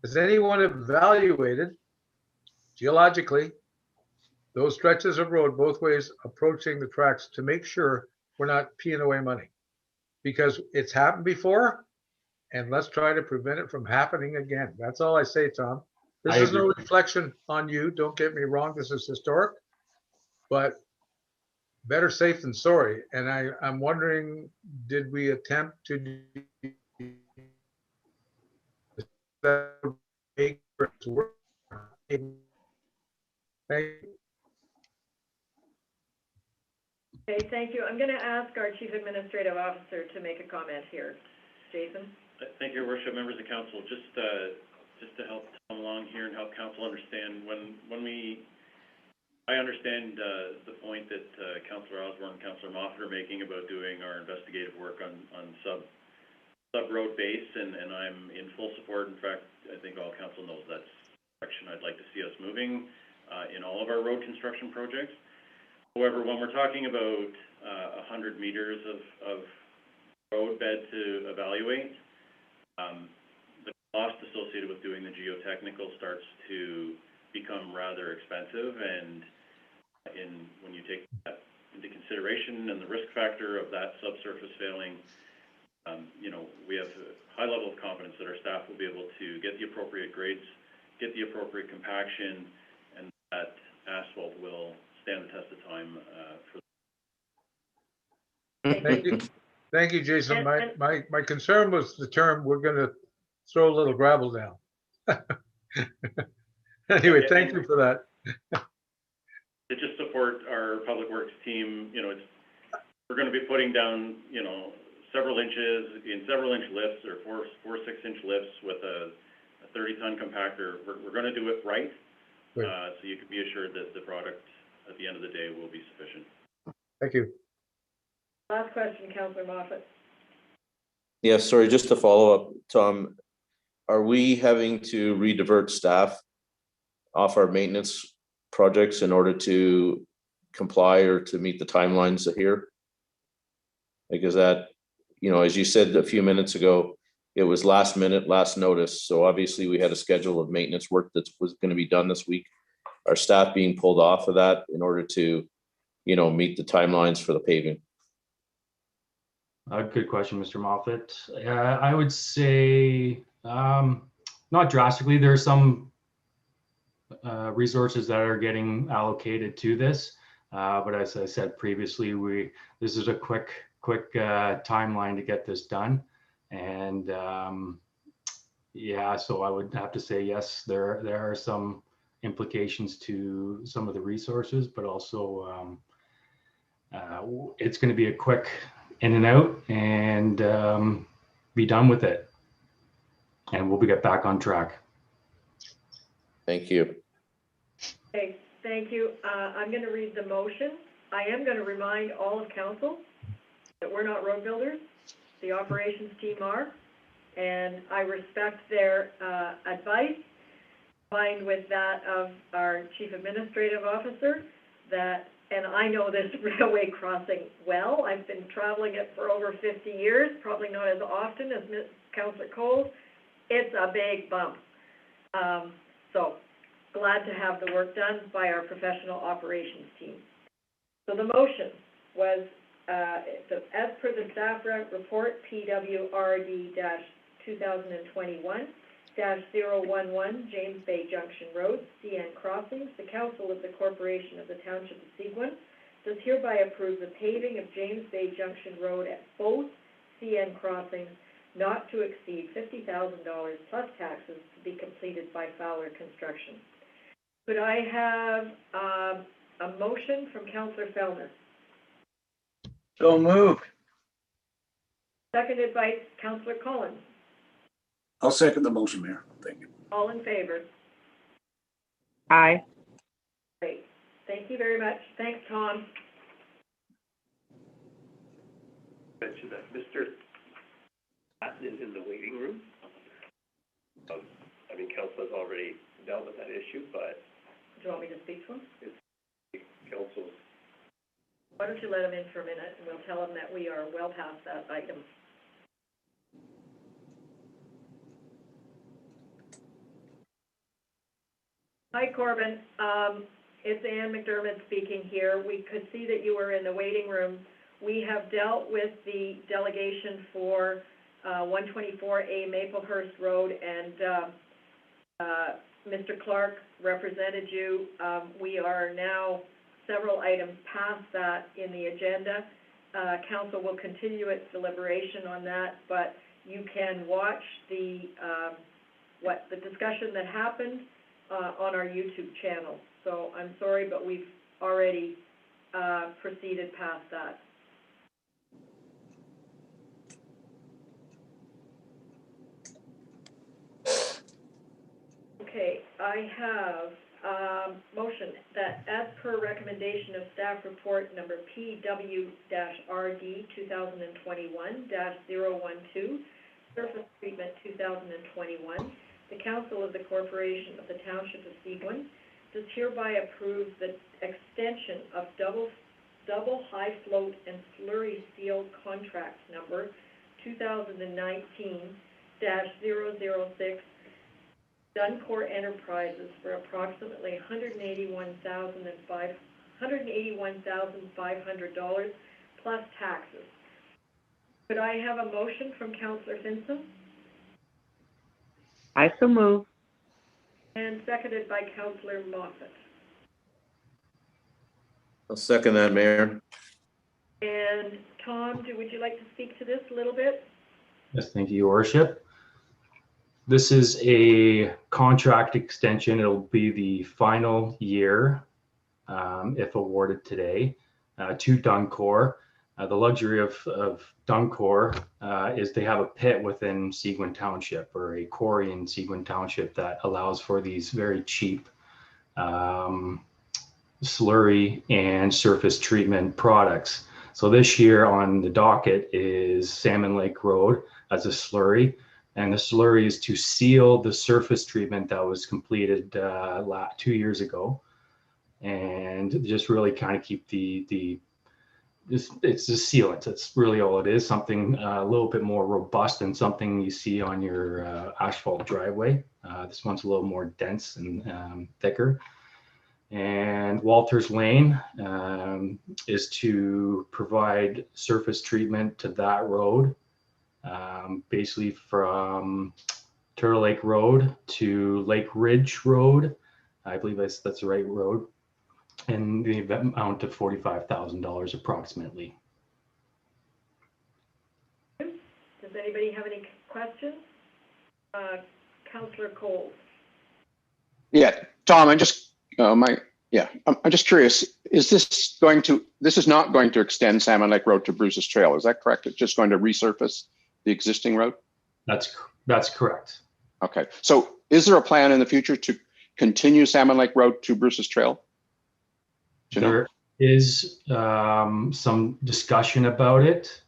has anyone evaluated geologically those stretches of road both ways approaching the tracks to make sure we're not peeing away money? Because it's happened before, and let's try to prevent it from happening again. That's all I say, Tom. This is no reflection on you. Don't get me wrong. This is historic, but better safe than sorry. And I'm wondering, did we attempt to do that? Okay, thank you. I'm going to ask our Chief Administrative Officer to make a comment here. Jason? Thank you, Your Worship, members of council. Just to help Tom along here and help council understand, I understand the point that Councillor Osborne and Councillor Moffat are making about doing our investigative work on sub-road base, and I'm in full support. In fact, I think all council knows that's the direction I'd like to see us moving in all of our road construction projects. However, when we're talking about 100 meters of road bed to evaluate, the cost associated with doing the geotechnical starts to become rather expensive, and when you take that into consideration and the risk factor of that subsurface failing, you know, we have a high level of confidence that our staff will be able to get the appropriate grades, get the appropriate compaction, and that asphalt will stand the test of time for. Thank you. Thank you, Jason. My concern was the term, we're gonna throw a little gravel down. Anyway, thank you for that. To just support our public works team, you know, we're gonna be putting down, you know, several inches in several inch lifts or four 6-inch lifts with a 30-ton compactor. We're gonna do it right. So you can be assured that the product at the end of the day will be sufficient. Thank you. Last question, Councillor Moffat. Yeah, sorry, just to follow up, Tom, are we having to redivert staff off our maintenance projects in order to comply or to meet the timelines here? Like, is that, you know, as you said a few minutes ago, it was last minute, last notice. So obviously we had a schedule of maintenance work that was going to be done this week. Our staff being pulled off of that in order to, you know, meet the timelines for the paving? Good question, Mr. Moffat. I would say not drastically. There are some resources that are getting allocated to this, but as I said previously, this is a quick timeline to get this done, and yeah, so I would have to say yes. There are some implications to some of the resources, but also it's going to be a quick in and out and be done with it, and we'll get back on track. Thank you. Okay, thank you. I'm going to read the motion. I am going to remind all of council that we're not road builders. The operations team are, and I respect their advice, combined with that of our chief administrative officer, and I know this railway crossing well. I've been traveling it for over 50 years, probably not as often as Councillor Cole. It's a big bump. So glad to have the work done by our professional operations team. So the motion was, as per the staff report, PWRD-2021-011 James Bay Junction Road, CN Crossings, the Council of the Corporation of the Township of Seguin does hereby approve the paving of James Bay Junction Road at both CN Crossings not to exceed $50,000 plus taxes to be completed by Fowler Construction. Could I have a motion from Councillor Fellner? So moved. Seconded by Councillor Collins. I'll second the motion, Mayor. Thank you. All in favor? Aye. Great. Thank you very much. Thanks, Tom. Mention that Mr. Patton is in the waiting room. I mean, council has already dealt with that issue, but. Do you want me to speak to him? It's council's. Why don't you let him in for a minute, and we'll tell him that we are well past that item. Hi, Corbin. It's Ann McDermott speaking here. We could see that you were in the waiting room. We have dealt with the delegation for 124A Maplehurst Road, and Mr. Clark represented you. We are now several items past that in the agenda. Council will continue its deliberation on that, but you can watch the discussion that happened on our YouTube channel. So I'm sorry, but we've already proceeded past that. Okay, I have motion that as per recommendation of staff report number PW-RD 2021-012, surface treatment 2021, the Council of the Corporation of the Township of Seguin does hereby approve the extension of double high float and slurry seal contract number 2019-006 Duncor Enterprises for approximately $181,500 $181,500 plus taxes. Could I have a motion from Councillor Finson I so move. and seconded by Councillor Moffat? I'll second that, Mayor. And Tom, would you like to speak to this a little bit? Yes, thank you, Your Worship. This is a contract extension. It'll be the final year, if awarded today, to Duncor. The luxury of Duncor is they have a pit within Seguin Township, or a quarry in Seguin Township, that allows for these very cheap slurry and surface treatment products. So this year on the docket is Salmon Lake Road as a slurry. And the slurry is to seal the surface treatment that was completed 2 years ago. And just really kind of keep it's just sealant. That's really all it is. Something a little bit more robust than something you see on your asphalt driveway. This one's a little more dense and thicker. And Walters Lane is to provide surface treatment to that road, basically from Turtle Lake Road to Lake Ridge Road. I believe that's the right road. And the amount of $45,000 approximately. Does anybody have any questions? Councillor Cole. Yeah, Tom, I'm just curious. This is not going to extend Salmon Lake Road to Bruce's Trail? Is that correct? It's just going to resurface the existing road? That's correct. Okay. So, is there a plan in the future to continue Salmon Lake Road to Bruce's Trail? There is some discussion about it.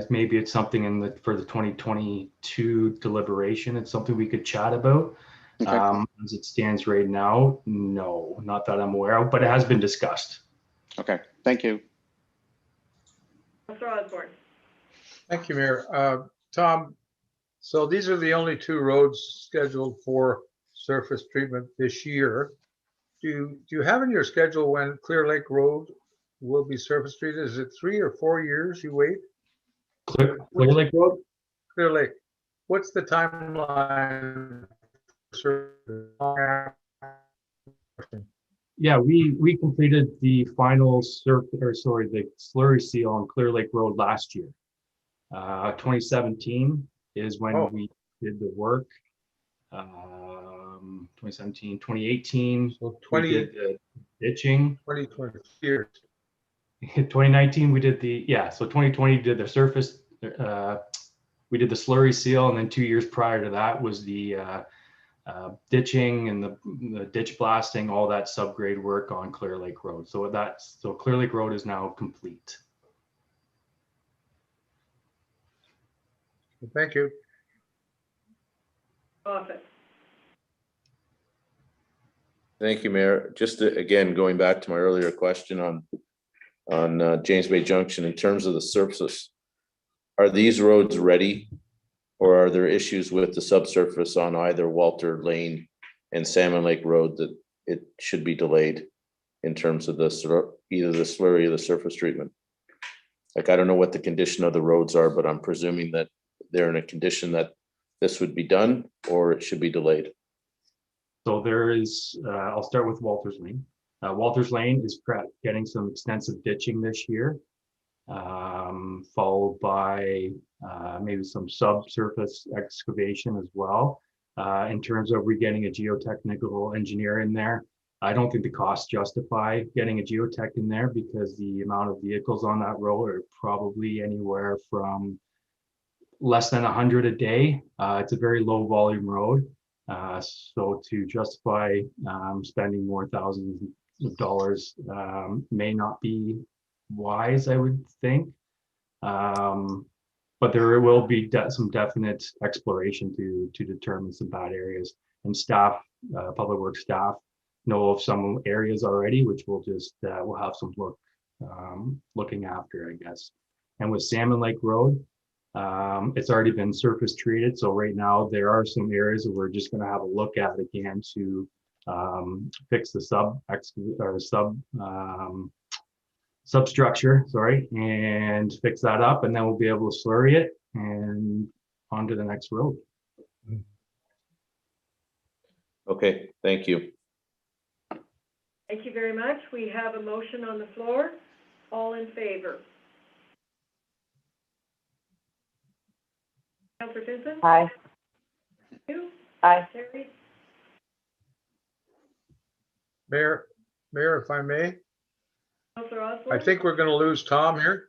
Maybe it's something for the 2022 deliberation. It's something we could chat about. Okay. As it stands right now, no, not that I'm aware of, but it has been discussed. Okay, thank you. Councillor Osborne. Thank you, Mayor. Tom, so these are the only two roads scheduled for surface treatment this year. Do you have in your schedule when Clear Lake Road will be surface treated? Is it 3 or 4 years you wait? Clear Lake Road? Clear Lake. What's the timeline? Yeah, we completed the final the slurry seal on Clear Lake Road last year. 2017 is when we did the work. 2017, 2018, so we did the ditching. 2020 years. 2019 we did so 2020 did the surface, we did the slurry seal, and then 2 years prior to that was the ditching and the ditch blasting, all that subgrade work on Clear Lake Road. So Clear Lake Road is now complete. Thank you. Moffat. Thank you, Mayor. Just again, going back to my earlier question on James Bay Junction, in terms of the surface, are these roads ready, or are there issues with the subsurface on either Walter Lane and Salmon Lake Road that it should be delayed in terms of either the slurry or the surface treatment? Like, I don't know what the condition of the roads are, but I'm presuming that they're in a condition that this would be done, or it should be delayed. So there is, I'll start with Walters Lane. Walters Lane is getting some extensive ditching this year, followed by maybe some subsurface excavation as well. In terms of getting a geotechnical engineer in there, I don't think the costs justify getting a geotech in there, because the amount of vehicles on that road are probably anywhere from less than 100 a day. It's a very low volume road. So to justify spending more thousands of dollars may not be wise, I would think. But there will be some definite exploration to determine some bad areas. And staff, public works staff, know of some areas already, which we'll have some looking after, I guess. And with Salmon Lake Road, it's already been surface treated. So right now there are some areas that we're just going to have a look at again to fix the substructure, sorry, and fix that up, and then we'll be able to slurry it and on to the next road. Okay, thank you. Thank you very much. We have a motion on the floor. All in favor? Councillor Vincent? Aye. You? Aye. Carried. Mayor, if I may, Councillor I Osborne? think we're gonna lose Tom here.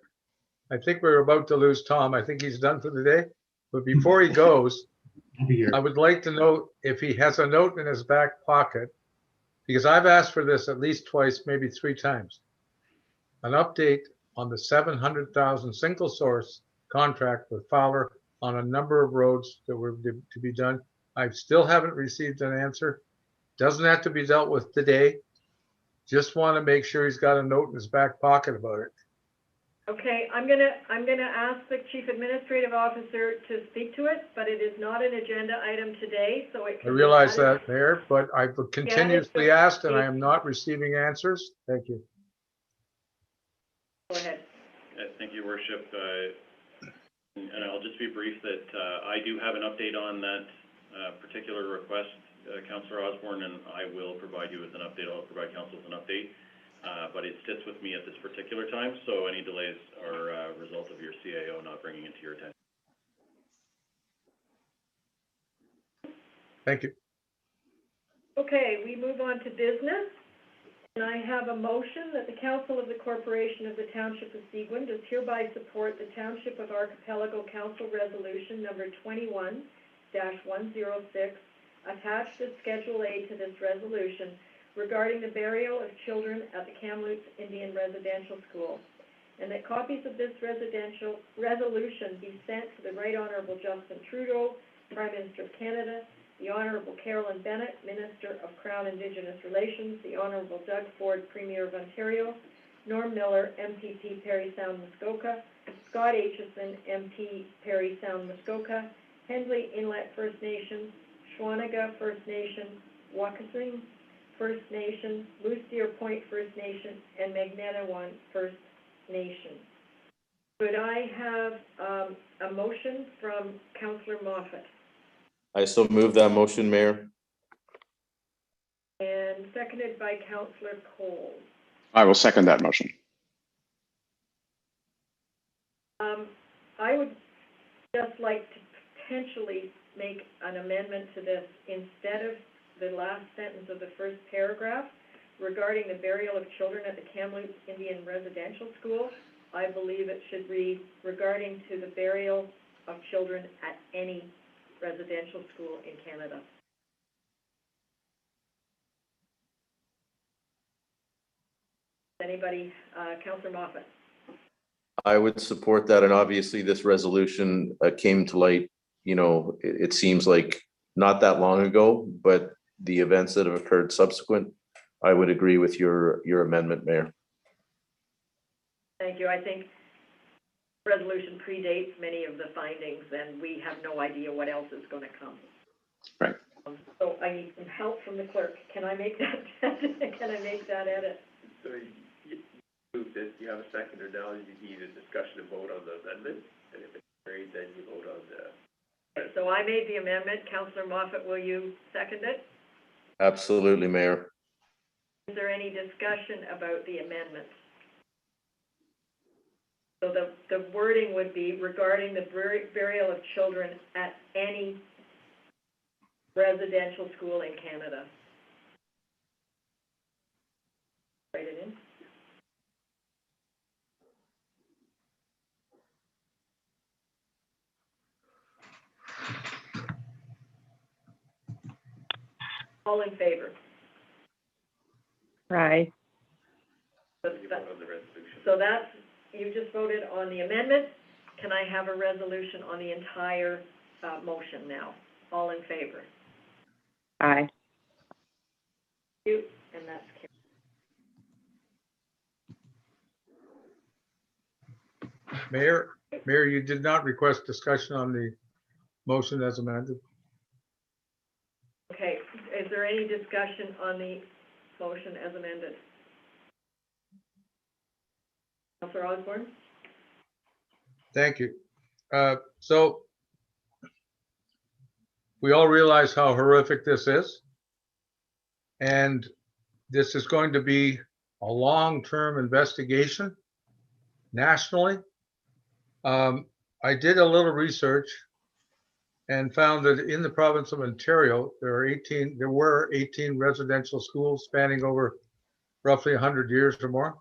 I think we're about to lose Tom. I think he's done for the day. But before he goes, I would like to know if he has a note in his back pocket, because I've asked for this at least twice, maybe 3 times. An update on the 700,000 single source contract with Fowler on a number of roads that were to be done. I still haven't received an answer. Doesn't have to be dealt with today. Just want to make sure he's got a note in his back pocket about it. Okay, I'm gonna ask the Chief Administrative Officer to speak to it, but it is not an agenda item today, so it I can be realize added- that, Mayor, but I've continuously asked and I am not receiving answers. Thank you. Go ahead. Thank you, Worship. And I'll just be brief that I do have an update on that particular request, Councillor Osborne, and I will provide you with an update. I'll provide council with an update. But it sits with me at this particular time, so any delays are a result of your CAO not bringing it to your attention. Thank you. Okay, we move on to business. And I have a motion that the Council of the Corporation of the Township of Seguin does hereby support the Township of Archipelago Council Resolution number 21-106, attached as Schedule A to this resolution, regarding the burial of children at the Kamloops Indian Residential School, and that copies of this resolution be sent to the Right Honourable Justin Trudeau, Prime Minister of Canada, the Honourable Carolyn Bennett, Minister of Crown Indigenous Relations, the Honourable Doug Ford, Premier of Ontario, Norm Miller, MPP Parry Sound Muskoka, Scott Aitchison, MP Parry Sound Muskoka, Henley Inlet First Nation, Schwanaga First Nation, Wakasing First Nation, Moose Deer Point First Nation, and Magnetawan First Nation. Could I have a motion from Councillor Moffat? I so move that motion, Mayor. And seconded by Councillor Cole. I will second that motion. I would just like to potentially make an amendment to this. Instead of the last sentence of the first paragraph regarding the burial of children at the Kamloops Indian Residential School, I believe it should read regarding to the burial of children at any residential school in Canada. Anybody, Councillor Moffat? I would support that, and obviously this resolution came to light, you know, it seems like not that long ago, but the events that have occurred subsequent, I would agree with your amendment, Mayor. Thank you. I think the resolution predates many of the findings, and we have no idea what else is going to come. Right. So I need some help from the clerk. Can I make that? Can I make that edit? So you moved it, you have a seconder now, you need a discussion and vote on the amendment, and if it's carried, then you vote on the. So I made the amendment. Councillor Moffat, will you second it? Absolutely, Mayor. Is there any discussion about the amendment? So the wording would be regarding the burial of children at any residential school in Canada. Write it in. All in favor? Aye. So that's, you just voted on the amendment. Can I have a resolution on the entire motion now? All in favor? Aye. You, and that's carried. Mayor, you did not request discussion on the motion as amended. Okay, is there any discussion on the motion as amended? Councillor Osborne? Thank you. So we all realize how horrific this is. And this is going to be a long-term investigation nationally. I did a little research and found that in the province of Ontario, there were 18 residential schools spanning over roughly 100 years or more.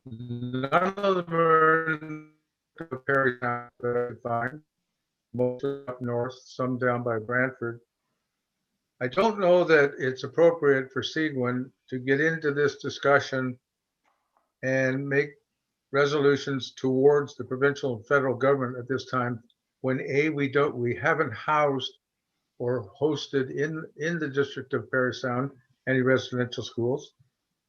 None of them are in the Perry Town that I could find. Most up north, some down by Brantford. I don't know that it's appropriate for Seguin to get into this discussion and make resolutions towards the provincial and federal government at this time when we haven't housed or hosted in the district of Parry Sound any residential schools.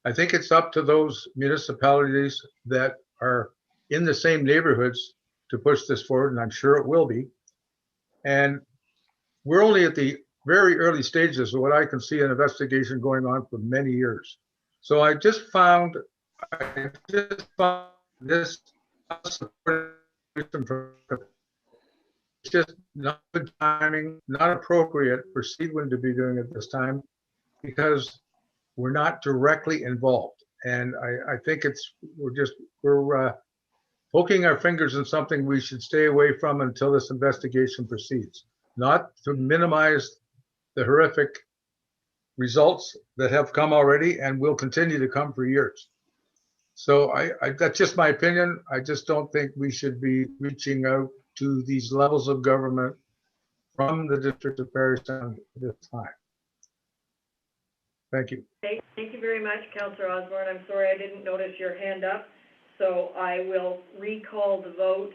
I think it's up to those municipalities that are in the same neighborhoods to push this forward, and I'm sure it will be. And we're only at the very early stages of what I can see an investigation going on for many years. So I just found this it's just not good timing, not appropriate for Seguin to be doing it this time because we're not directly involved. And I think we're poking our fingers in something we should stay away from until this investigation proceeds, not to minimize the horrific results that have come already and will continue to come for years. So that's just my opinion. I just don't think we should be reaching out to these levels of government from the District of Parry Sound at this time. Thank you. Thank you very much, Councillor Osborne. I'm sorry I didn't notice your hand up, so I will recall the vote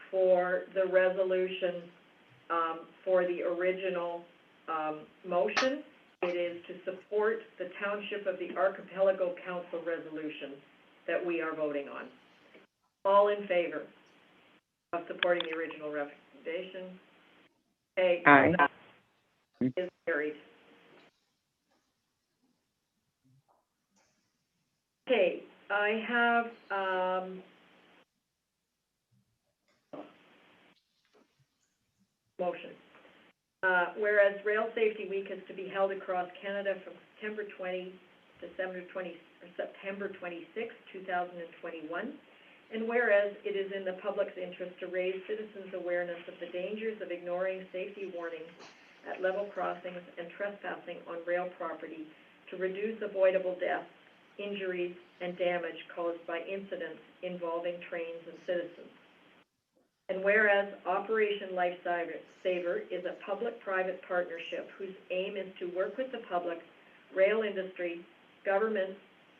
for the resolution for the original motion. It is to support the Township of the Archipelago Council resolution that we are voting on. All in favor of supporting the original recommendation? Okay. Aye. Is carried. Okay, I have motion. Whereas Rail Safety Week is to be held across Canada from September 20 to September 26, 2021. And whereas it is in the public's interest to raise citizens' awareness of the dangers of ignoring safety warnings at level crossings and trespassing on rail property to reduce avoidable deaths, injuries, and damage caused by incidents involving trains and citizens. And whereas Operation Lifesaver is a public-private partnership whose aim is to work with the public, rail industry, government,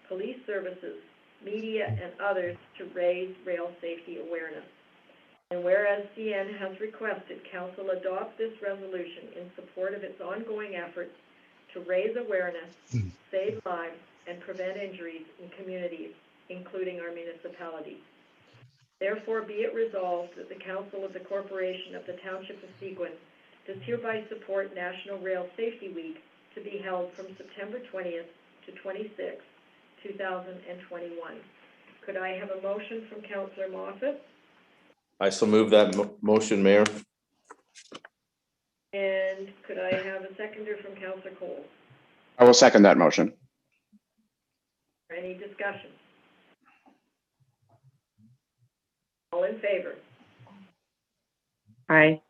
police services, media, and others to raise rail safety awareness. And whereas CN has requested Council adopt this resolution in support of its ongoing efforts to raise awareness, save lives, and prevent injuries in communities, including our municipalities. Therefore, be it resolved that the Council of the Corporation of the Township of Seguin does hereby support National Rail Safety Week to be held from September 20th to 26th, 2021. Could I have a motion from Councillor Moffat? I shall move that motion, Mayor. And could I have a seconder from Councillor Cole? I will second that motion. Any discussion? All in favor? Aye.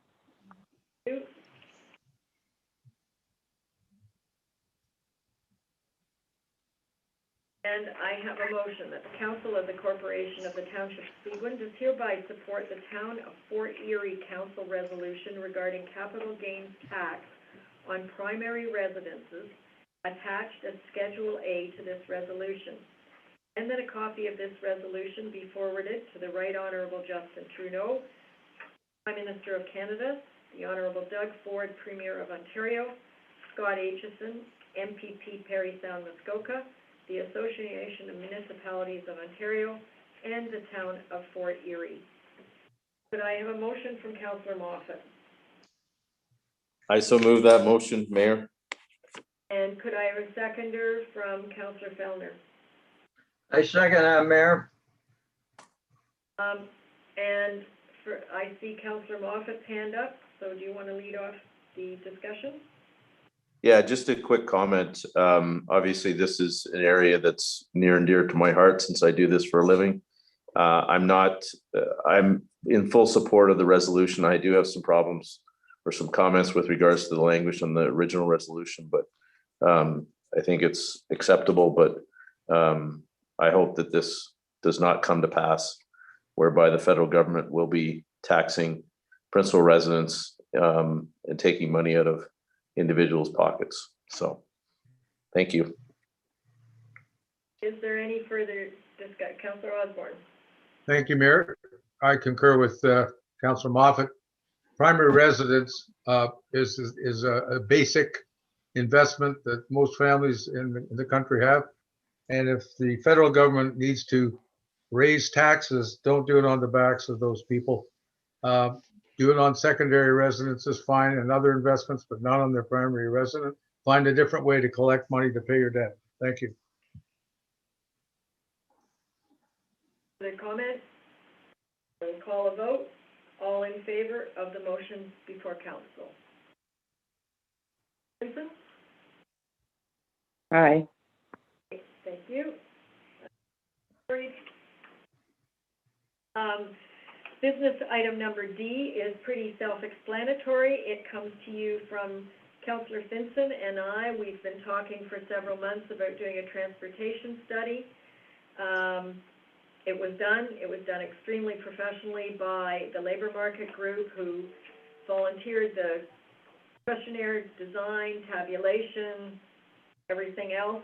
And I have a motion that the Council of the Corporation of the Township of Seguin does hereby support the Town of Fort Erie Council resolution regarding capital gains tax on primary residences attached as Schedule A to this resolution, and that a copy of this resolution be forwarded to the Right Honourable Justin Trudeau, Prime Minister of Canada, the Honourable Doug Ford, Premier of Ontario, Scott Aitchison, MPP Parry Sound Muskoka, the Association of Municipalities of Ontario, and the Town of Fort Erie. Could I have a motion from Councillor Moffat? I so move that motion, Mayor. And could I have a seconder from Councillor Fellner? I second that, Mayor. And I see Councillor Moffat's hand up, so do you want to lead off the discussion? Yeah, just a quick comment. Obviously, this is an area that's near and dear to my heart since I do this for a living. I'm in full support of the resolution. I do have some problems or some comments with regards to the language on the original resolution, but I think it's acceptable. But I hope that this does not come to pass, whereby the federal government will be taxing principal residents and taking money out of individuals' pockets. So, thank you. Is there any further discussion? Councillor Osborne. Thank you, Mayor. I concur with Councillor Moffat. Primary residence is a basic investment that most families in the country have. And if the federal government needs to raise taxes, don't do it on the backs of those people. Do it on secondary residences, fine, and other investments, but not on their primary residence. Find a different way to collect money to pay your debt. Thank you. Other comments? We'll call a vote. All in favor of the motion before council. Vincent? Aye. Thank you. Business item number D is pretty self-explanatory. It comes to you from Councillor Finson and I. We've been talking for several months about doing a transportation study. It was done extremely professionally by the labor market group, who volunteered the questionnaire design, tabulation, everything else.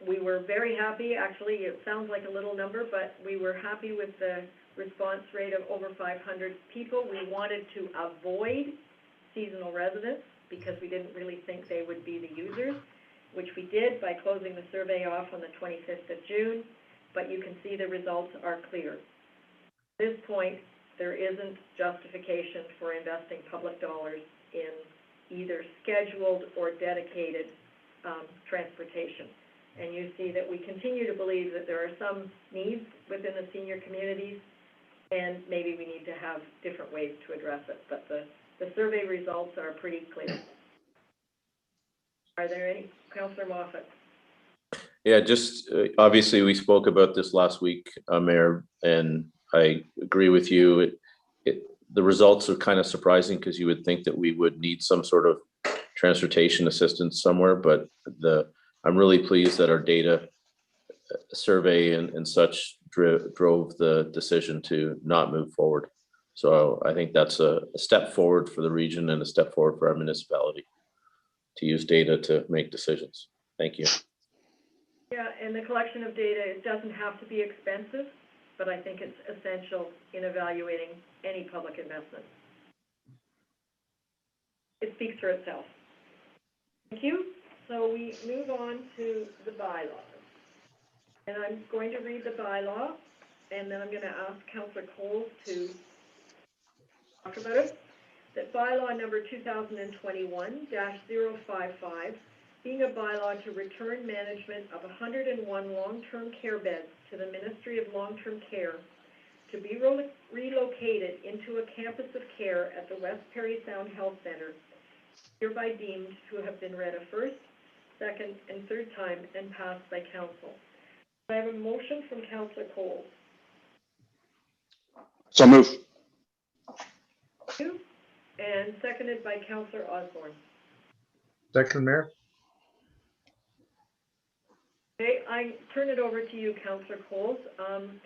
We were very happy. Actually, it sounds like a little number, but we were happy with the response rate of over 500 people. We wanted to avoid seasonal residents because we didn't really think they would be the users, which we did by closing the survey off on the 25th of June. But you can see the results are clear. At this point, there isn't justification for investing public dollars in either scheduled or dedicated transportation. And you see that we continue to believe that there are some needs within the senior communities, and maybe we need to have different ways to address it. But the survey results are pretty clear. Are there any? Councillor Moffat. Yeah, just obviously we spoke about this last week, Mayor, and I agree with you. The results are kind of surprising because you would think that we would need some sort of transportation assistance somewhere, but I'm really pleased that our data survey and such drove the decision to not move forward. So I think that's a step forward for the region and a step forward for our municipality to use data to make decisions. Thank you. Yeah, and the collection of data, it doesn't have to be expensive, but I think it's essential in evaluating any public investment. It speaks for itself. Thank you. So we move on to the bylaws. And I'm going to read the bylaw, and then I'm going to ask Councillor Coles to talk about it. That bylaw number 2021-055, being a bylaw to return management of 101 long-term care beds to the Ministry of Long-Term Care to be relocated into a campus of care at the West Parry Sound Health Centre, hereby deemed to have been read a first, second, and third time and passed by council. I have a motion from Councillor Coles. So move. Thank you. And seconded by Councillor Osborne. Second, Mayor. Okay, I turn it over to you, Councillor Coles,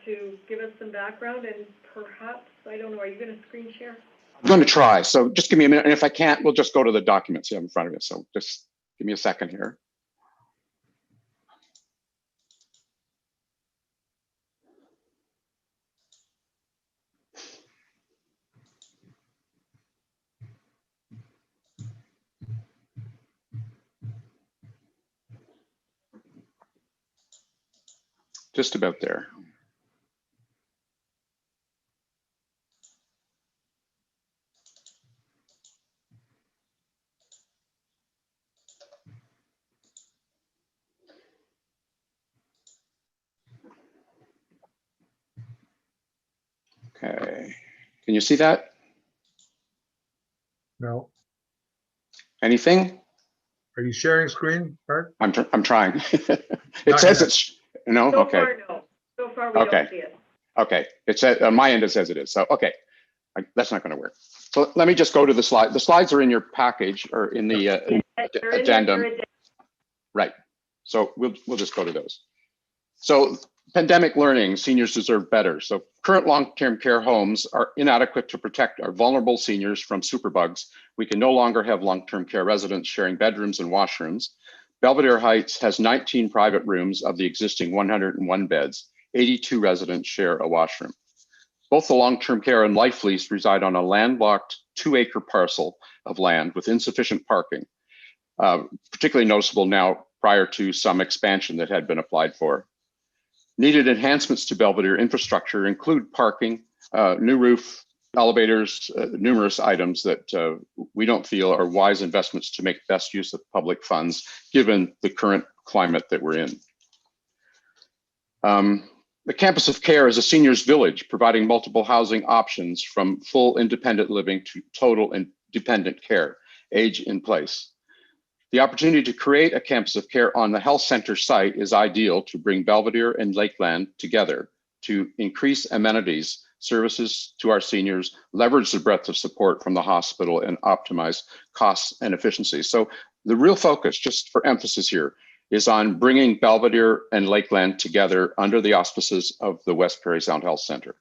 to give us some background, and perhaps, I don't know, are you going to screen share? I'm going to try. So just give me a minute. And if I can't, we'll just go to the documents you have in front of you. So just give me a second here. Just about there. Okay. Can you see that? No. Anything? Are you sharing screen, Art? I'm trying. It Not says yet. it's, no? So Okay. far, no. So far, we Okay. don't see it. Okay. It says, on my end, it says it is. So, okay. That's not going to work. So let me just go to the slide. The slides are in your package or in the They're in your addendum. addendum. Right. So we'll just go to those. So pandemic learning, seniors deserve better. So current long-term care homes are inadequate to protect our vulnerable seniors from superbugs. We can no longer have long-term care residents sharing bedrooms and washrooms. Belvedere Heights has 19 private rooms of the existing 101 beds. 82 residents share a washroom. Both the long-term care and life lease reside on a landlocked 2-acre parcel of land with insufficient parking, particularly noticeable now prior to some expansion that had been applied for. Needed enhancements to Belvedere infrastructure include parking, new roof, elevators, numerous items that we don't feel are wise investments to make best use of public funds, given the current climate that we're in. The campus of care is a seniors village, providing multiple housing options from full independent living to total and dependent care, age in place. The opportunity to create a campus of care on the health center site is ideal to bring Belvedere and Lakeland together to increase amenities, services to our seniors, leverage the breadth of support from the hospital, and optimize costs and efficiency. So the real focus, just for emphasis here, is on bringing Belvedere and Lakeland together under the auspices of the West Prairie Sound Health Center.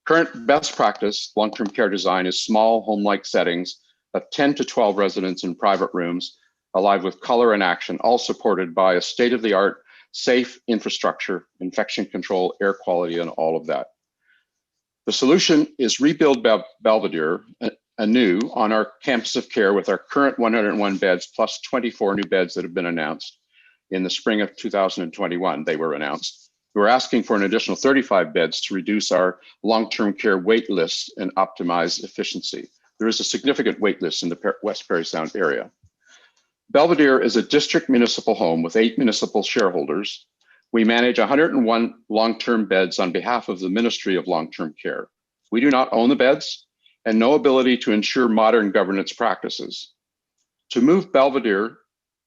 Current best practice long-term care design is small home-like settings of 10 to 12 residents in private rooms, alive with color and action, all supported by a state-of-the-art safe infrastructure, infection control, air quality, and all of that. The solution is rebuild Belvedere anew on our campus of care with our current 101 beds plus 24 new beds that have been announced. In the spring of 2021, they were announced. We're asking for an additional 35 beds to reduce our long-term care wait list and optimize efficiency. There is a significant wait list in the West Prairie Sound area. Belvedere is a district municipal home with 8 municipal shareholders. We manage 101 long-term beds on behalf of the Ministry of Long-Term Care. We do not own the beds and no ability to ensure modern governance practices. To move Belvedere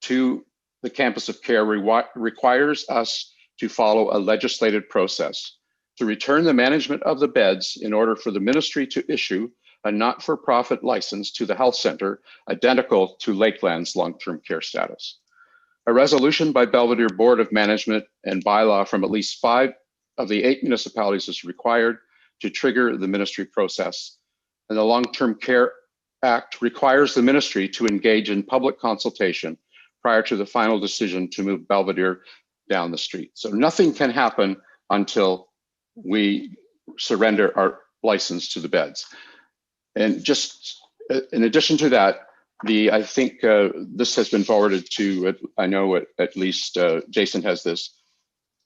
to the campus of care requires us to follow a legislative process to return the management of the beds in order for the ministry to issue a not-for-profit license to the health center identical to Lakeland's long-term care status. A resolution by Belvedere Board of Management and bylaw from at least 5 of the 8 municipalities is required to trigger the ministry process. And the Long-Term Care Act requires the ministry to engage in public consultation prior to the final decision to move Belvedere down the street. So nothing can happen until we surrender our license to the beds. And just in addition to that, I think this has been forwarded to, I know at least Jason has this.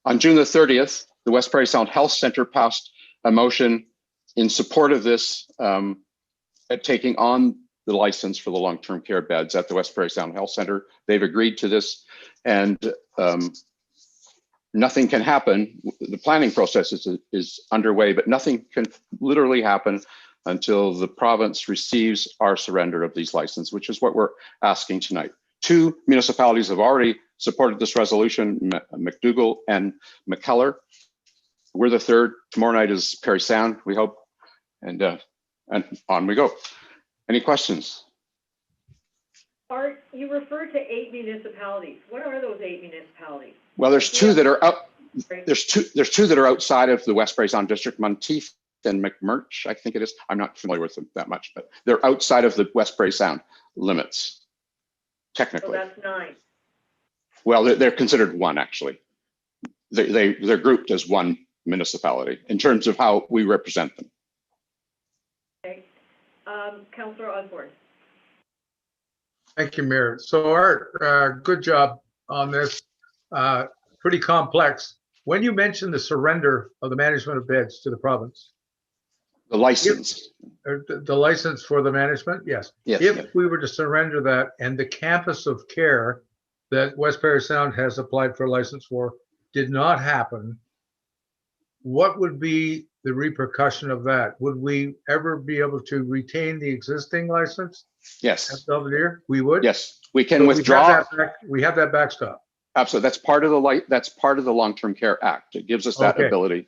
On June the 30th, the West Prairie Sound Health Center passed a motion in support of this at taking on the license for the long-term care beds at the West Prairie Sound Health Center. They've agreed to this, and nothing can happen. The planning process is underway, but nothing can literally happen until the province receives our surrender of these licenses, which is what we're asking tonight. 2 municipalities have already supported this resolution, McDougall and McKellar. We're the 3rd. Tomorrow night is Prairie Sound, we hope, and on we go. Any questions? Art, you referred to 8 municipalities. What are those 8 municipalities? Well, there's 2 that are out. There's two that are outside of the West Prairie Sound District, Monteith and McMurch, I think it is. I'm not familiar with them that much, but they're outside of the West Prairie Sound limits, technically. So that's 9. Well, they're considered one, actually. They're grouped as one municipality in terms of how we represent them. Okay. Councillor Osborne. Thank you, Mayor. So Art, good job on this. Pretty complex. When you mentioned the surrender of the management of beds to the province. The license. The license for the management, yes. Yes. If we were to surrender that and the campus of care that West Prairie Sound has applied for a license for did not happen, what would be the repercussion of that? Would we ever be able to retain the existing license at Yes, Belvedere? We would? yes, we can So withdraw. we have that backstop. Absolutely, that's part of the Long-Term Care Act. It gives us that Okay. ability.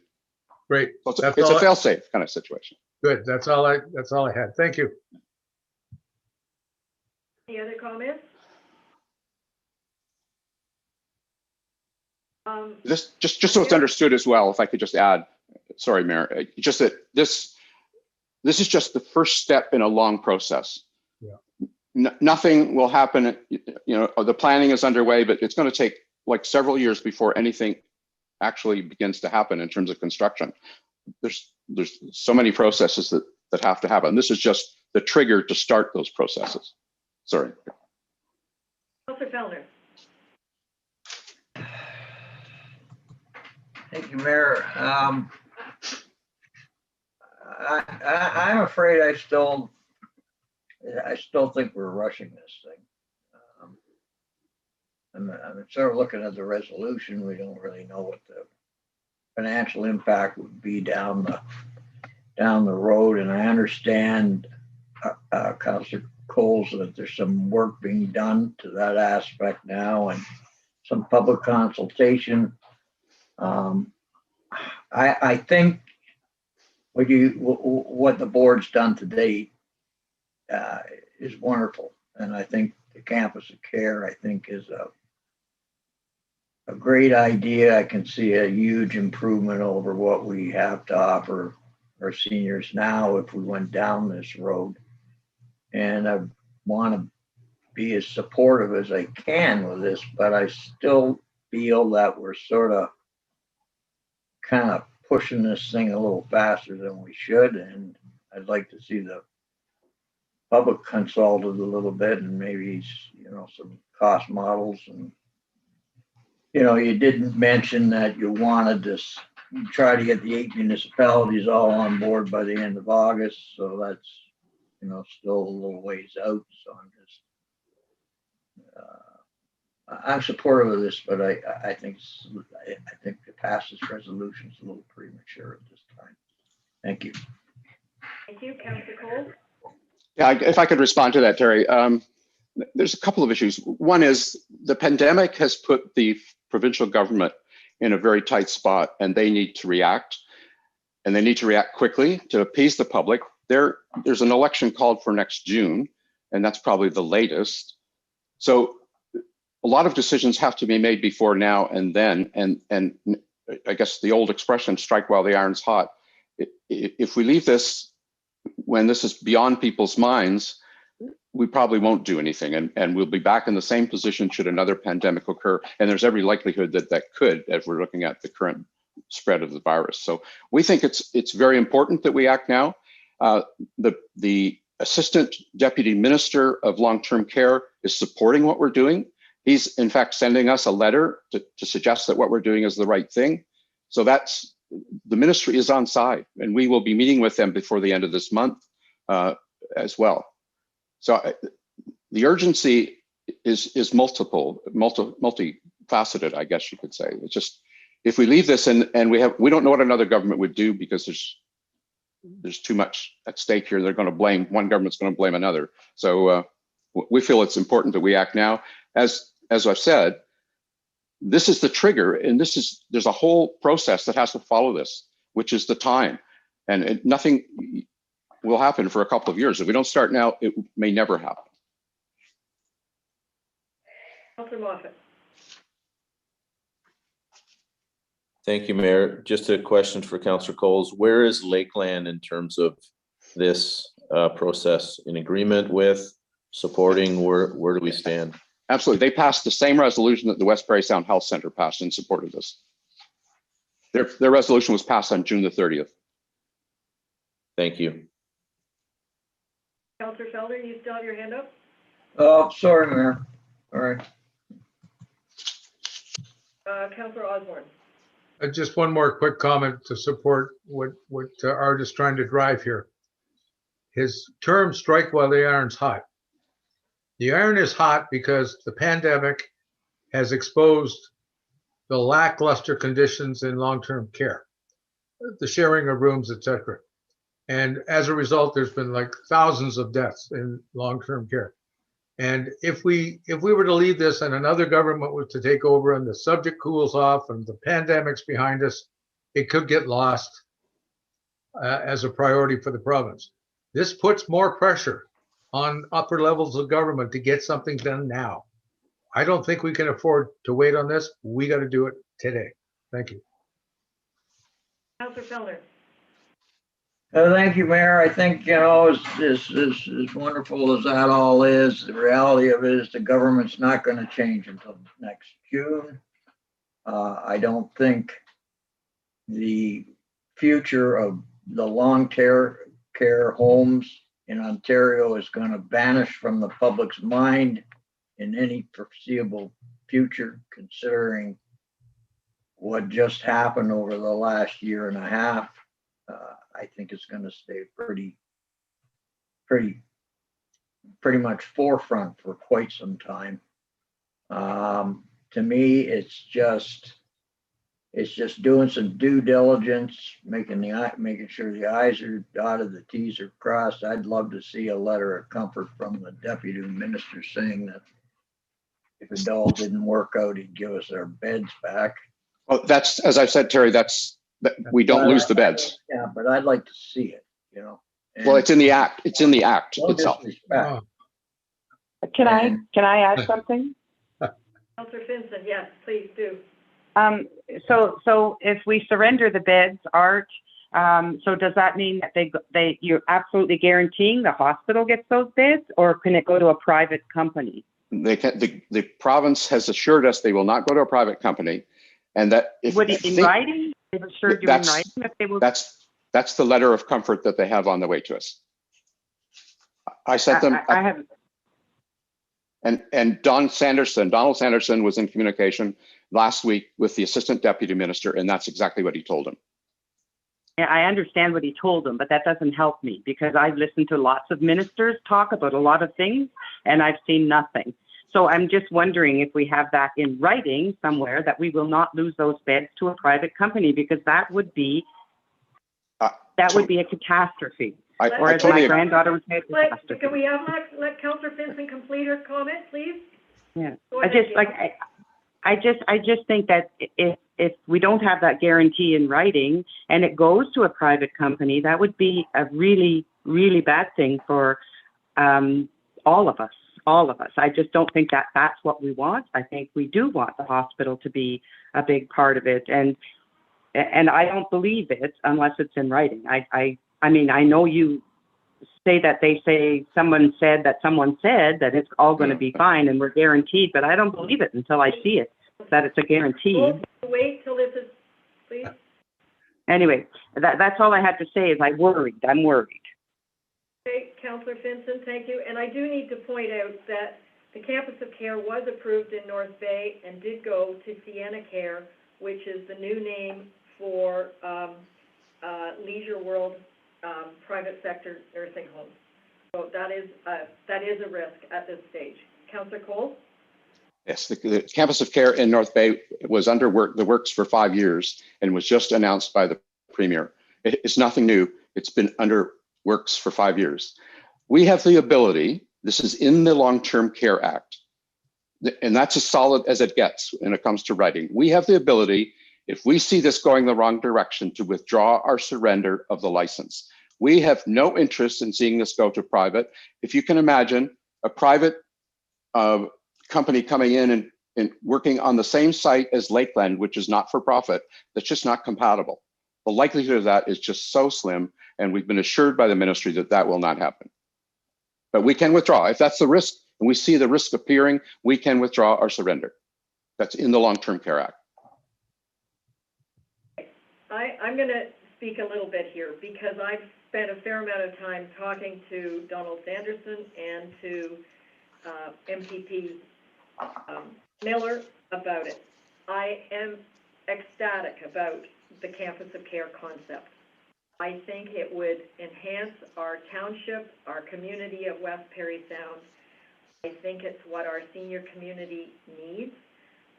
Great. So That's it's a all fail-safe kind of situation. Good. That's all I had. Thank you. Any other comments? Just so it's understood as well, if I could just add, sorry, Mayor, just that this is just the first step in a long process. Yeah. Nothing will happen, the planning is underway, but it's going to take like several years before anything actually begins to happen in terms of construction. There's so many processes that have to happen. This is just the trigger to start those processes. Sorry. Councilor Fellner. Thank you, Mayor. I'm afraid I still think we're rushing this thing. I'm sort of looking at the resolution. We don't really know what the financial impact would be down the road, and I understand, Councilor Coles, that there's some work being done to that aspect now and some public consultation. I think what the board's done to date is wonderful, and I think the campus of care, I think, is a great idea. I can see a huge improvement over what we have to offer our seniors now if we went down this road. And I want to be as supportive as I can with this, but I still feel that we're sort of kind of pushing this thing a little faster than we should. And I'd like to see the public consulted a little bit and maybe, some cost models. And, you didn't mention that you wanted to try to get the 8 municipalities all on board by the end of August. So that's, still a little ways out. So I'm supportive of this, but I think to pass this resolution is a little premature at this time. Thank you. Thank you, Councilor Cole. Yeah, if I could respond to that, Terry. There's a couple of issues. One is the pandemic has put the provincial government in a very tight spot, and they need to react, and they need to react quickly to appease the public. There's an election called for next June, and that's probably the latest. So a lot of decisions have to be made before now and then, and I guess the old expression, strike while the iron's hot. If we leave this when this is beyond people's minds, we probably won't do anything, and we'll be back in the same position should another pandemic occur. And there's every likelihood that could, as we're looking at the current spread of the virus. So we think it's very important that we act now. The Assistant Deputy Minister of Long-Term Care is supporting what we're doing. He's in fact sending us a letter to suggest that what we're doing is the right thing. So the ministry is on side, and we will be meeting with them before the end of this month as well. So the urgency is multifaceted, I guess you could say. It's just, if we leave this and we don't know what another government would do, because there's too much at stake here. They're going to blame, one government's going to blame another. So we feel it's important that we act now. As I've said, this is the trigger, and there's a whole process that has to follow this, which is the time, and nothing will happen for a couple of years. If we don't start now, it may never happen. Councilor Moffat. Thank you, Mayor. Just a question for Councillor Coles. Where is Lakeland in terms of this process? In agreement with, supporting? Where do we stand? Absolutely. They passed the same resolution that the West Prairie Sound Health Center passed in support of this. Their resolution was passed on June the 30th. Thank you. Councilor Felder, you still have your hand up? Oh, sorry, Mayor. All right. Councilor Osborne. Just one more quick comment to support what Art is trying to drive here. His term, strike while the iron's hot. The iron is hot because the pandemic has exposed the lackluster conditions in long-term care. the sharing of rooms, et cetera. And as a result, there's been like thousands of deaths in long-term care. And if we were to leave this and another government was to take over and the subject cools off and the pandemic's behind us, it could get lost as a priority for the province. This puts more pressure on upper levels of government to get something done now. I don't think we can afford to wait on this. We got to do it today. Thank you. Councillor Fellner. Thank you, Mayor. I think, as wonderful as that all is, the reality of it is the government's not going to change until next June. I don't think the future of the long-term care homes in Ontario is going to vanish from the public's mind in any foreseeable future, considering what just happened over the last year and a half. I think it's going to stay pretty much forefront for quite some time. To me, it's just doing some due diligence, making sure the I's are dotted, the T's are crossed. I'd love to see a letter of comfort from the deputy minister saying that if it all didn't work out, he'd give us our beds back. Well, that's, as I've said, Terry, we don't lose the beds. Yeah, but I'd like to see it, Well, it's in the act. It's in the act no itself. disrespect. Can I add something? Councillor Finson, yes, please do. So if we surrender the beds, Art, so does that mean that you're absolutely guaranteeing the hospital gets those beds, or can it go to a private company? The province has assured us they will not go to a private company, and that if would it in writing? They've assured you in writing that they will. That's the letter of comfort that they have on the way to us. I sent them. I have. And Donald Sanderson was in communication last week with the assistant deputy minister, and that's exactly what he told him. Yeah, I understand what he told him, but that doesn't help me because I've listened to lots of ministers talk about a lot of things, and I've seen nothing. So I'm just wondering if we have that in writing somewhere that we will not lose those beds to a private company, because that would be a catastrophe. Or as my granddaughter would say, can we let Councillor Finson complete her comment, please? Yeah, I just think that if we don't have that guarantee in writing and it goes to a private company, that would be a really, really bad thing for all of us. I just don't think that that's what we want. I think we do want the hospital to be a big part of it, and I don't believe it unless it's in writing. I mean, I know you say that someone said that it's all going to be fine and we're guaranteed, but I don't believe it until I see it, that it's a guarantee. Wait till this is, please. Anyway, that's all I had to say is I'm worried. Okay, Councillor Finson, thank you. And I do need to point out that the Campus of Care was approved in North Bay and did go to Sienna Care, which is the new name for Leisure World private sector nursing homes. So that is a risk at this stage. Councillor Cole? Yes, the Campus of Care in North Bay was under the works for 5 years and was just announced by the Premier. It's nothing new. It's been under works for 5 years. We have the ability, this is in the Long-Term Care Act, and that's as solid as it gets when it comes to writing. We have the ability, if we see this going the wrong direction, to withdraw our surrender of the license. We have no interest in seeing this go to private. If you can imagine a private company coming in and working on the same site as Lakeland, which is not for profit, that's just not compatible. The likelihood of that is just so slim, and we've been assured by the ministry that that will not happen. But we can withdraw. If that's the risk, and we see the risk appearing, we can withdraw our surrender. That's in the Long-Term Care Act. I'm going to speak a little bit here because I've spent a fair amount of time talking to Donald Sanderson and to MPP Miller about it. I am ecstatic about the Campus of Care concept. I think it would enhance our township, our community of West Parry Sound. I think it's what our senior community needs,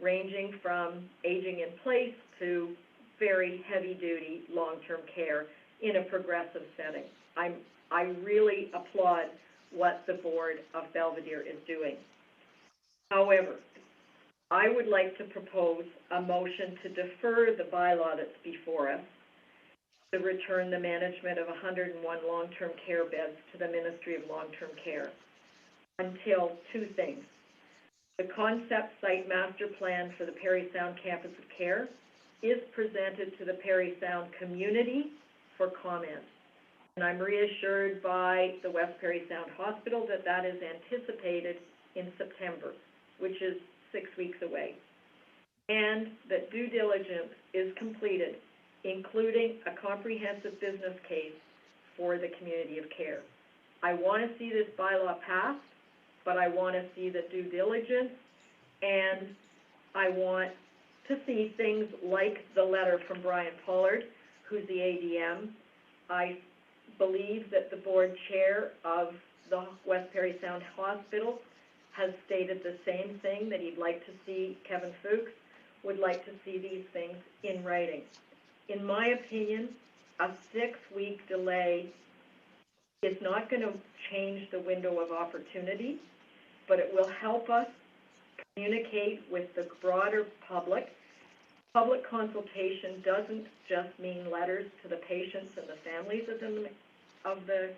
ranging from aging in place to very heavy-duty long-term care in a progressive setting. I really applaud what the Board of Belvedere is doing. However, I would like to propose a motion to defer the bylaw that's before us, to return the management of 101 long-term care beds to the Ministry of Long-Term Care until two things. The concept site master plan for the Parry Sound Campus of Care is presented to the Parry Sound community for comment. And I'm reassured by the West Parry Sound Hospital that that is anticipated in September, which is 6 weeks away. And that due diligence is completed, including a comprehensive business case for the community of care. I want to see this bylaw passed, but I want to see the due diligence, and I want to see things like the letter from Brian Pollard, who's the ADM. I believe that the board chair of the West Parry Sound Hospital has stated the same thing, that he'd like to see, Kevin Fuchs would like to see these things in writing. In my opinion, a 6-week delay is not going to change the window of opportunity, but it will help us communicate with the broader public. Public consultation doesn't just mean letters to the patients and the families of the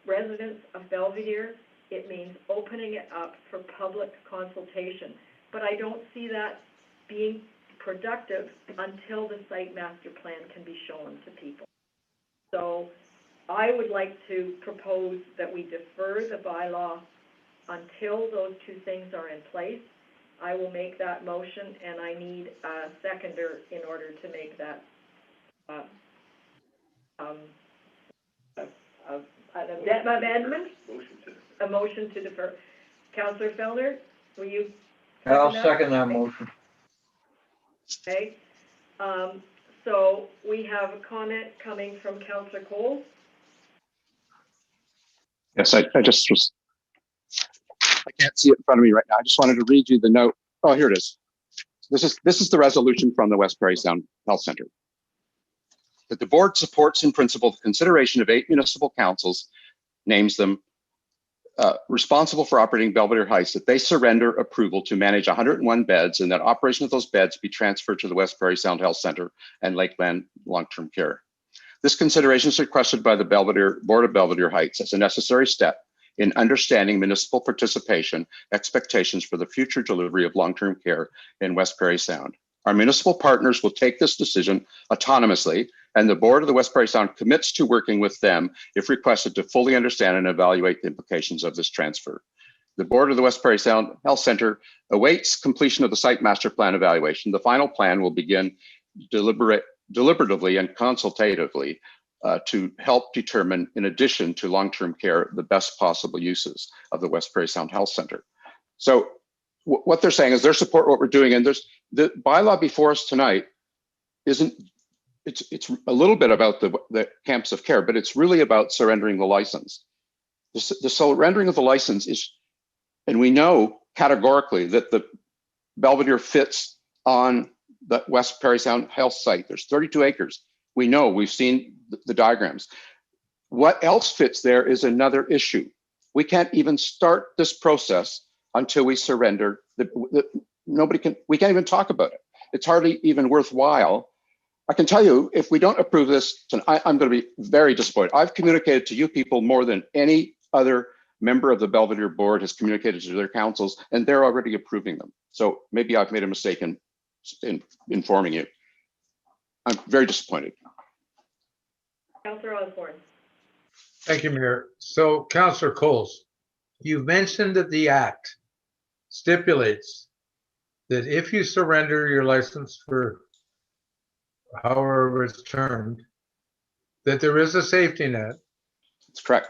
residents of Belvedere. It means opening it up for public consultation. But I don't see that being productive until the site master plan can be shown to people. So I would like to propose that we defer the bylaw until those two things are in place. I will make that motion, and I need a seconder in order to make that amendment. A motion to defer. Councillor Fellner, will you? I'll second that motion. Okay. So we have a comment coming from Councillor Cole. Yes, I can't see it in front of me right now. I just wanted to read you the note. Oh, here it is. This is the resolution from the West Parry Sound Health Center. That the board supports in principle the consideration of 8 municipal councils, names them, responsible for operating Belvedere Heights, that they surrender approval to manage 101 beds, and that operation of those beds be transferred to the West Parry Sound Health Center and Lakeland Long-Term Care. This consideration is requested by the Board of Belvedere Heights as a necessary step in understanding municipal participation expectations for the future delivery of long-term care in West Parry Sound. Our municipal partners will take this decision autonomously, and the Board of the West Parry Sound commits to working with them if requested to fully understand and evaluate the implications of this transfer. The Board of the West Parry Sound Health Center awaits completion of the site master plan evaluation. The final plan will begin deliberatively and consultatively to help determine, in addition to long-term care, the best possible uses of the West Parry Sound Health Center. So what they're saying is they support what we're doing, and there's the bylaw before us tonight it's a little bit about the camps of care, but it's really about surrendering the license. The surrendering of the license is, and we know categorically that the Belvedere fits on the West Parry Sound Health site. There's 32 acres. We know, we've seen the diagrams. What else fits there is another issue. We can't even start this process until we surrender. We can't even talk about it. It's hardly even worthwhile. I can tell you, if we don't approve this, I'm going to be very disappointed. I've communicated to you people more than any other member of the Belvedere board has communicated to their councils, and they're already approving them. So maybe I've made a mistake in informing you. I'm very disappointed. Councillor Osborne. Thank you, Mayor. So, Councillor Coles, you've mentioned that the Act stipulates that if you surrender your license for however it's termed, that there is a safety net. That's correct.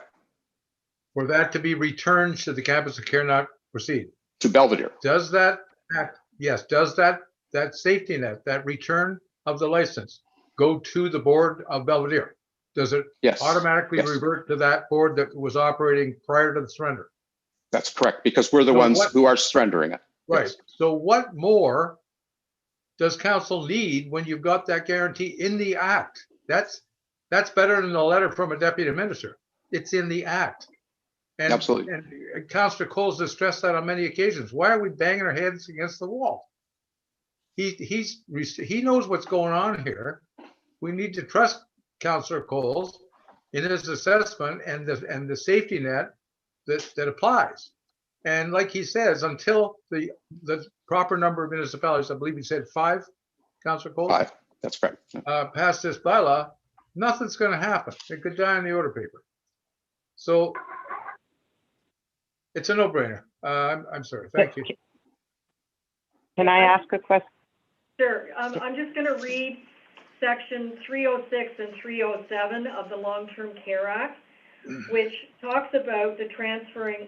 For that to be returned should the campus of care not proceed. To Belvedere. Does that act, yes, does that safety net, that return of the license, go to the Board of Belvedere? Does it automatically revert to that board that was operating prior to the surrender? That's correct, because we're the ones who are surrendering it. Right. Yes. So what more does council need when you've got that guarantee in the act? That's better than a letter from a deputy minister. It's in the act. And, Absolutely. And Councillor Coles has stressed that on many occasions. Why are we banging our heads against the wall? He knows what's going on here. We need to trust Councillor Coles in his assessment and the safety net that applies. And like he says, until the proper number of municipalities, I believe he said 5, Councillor Coles? 5, that's correct. Pass this bylaw, nothing's going to happen. It could die on the order paper. So it's a no-brainer. I'm sorry. Thank you. Can I ask a question? Sure. I'm just going to read section 306 and 307 of the Long-Term Care Act, which talks about the transferring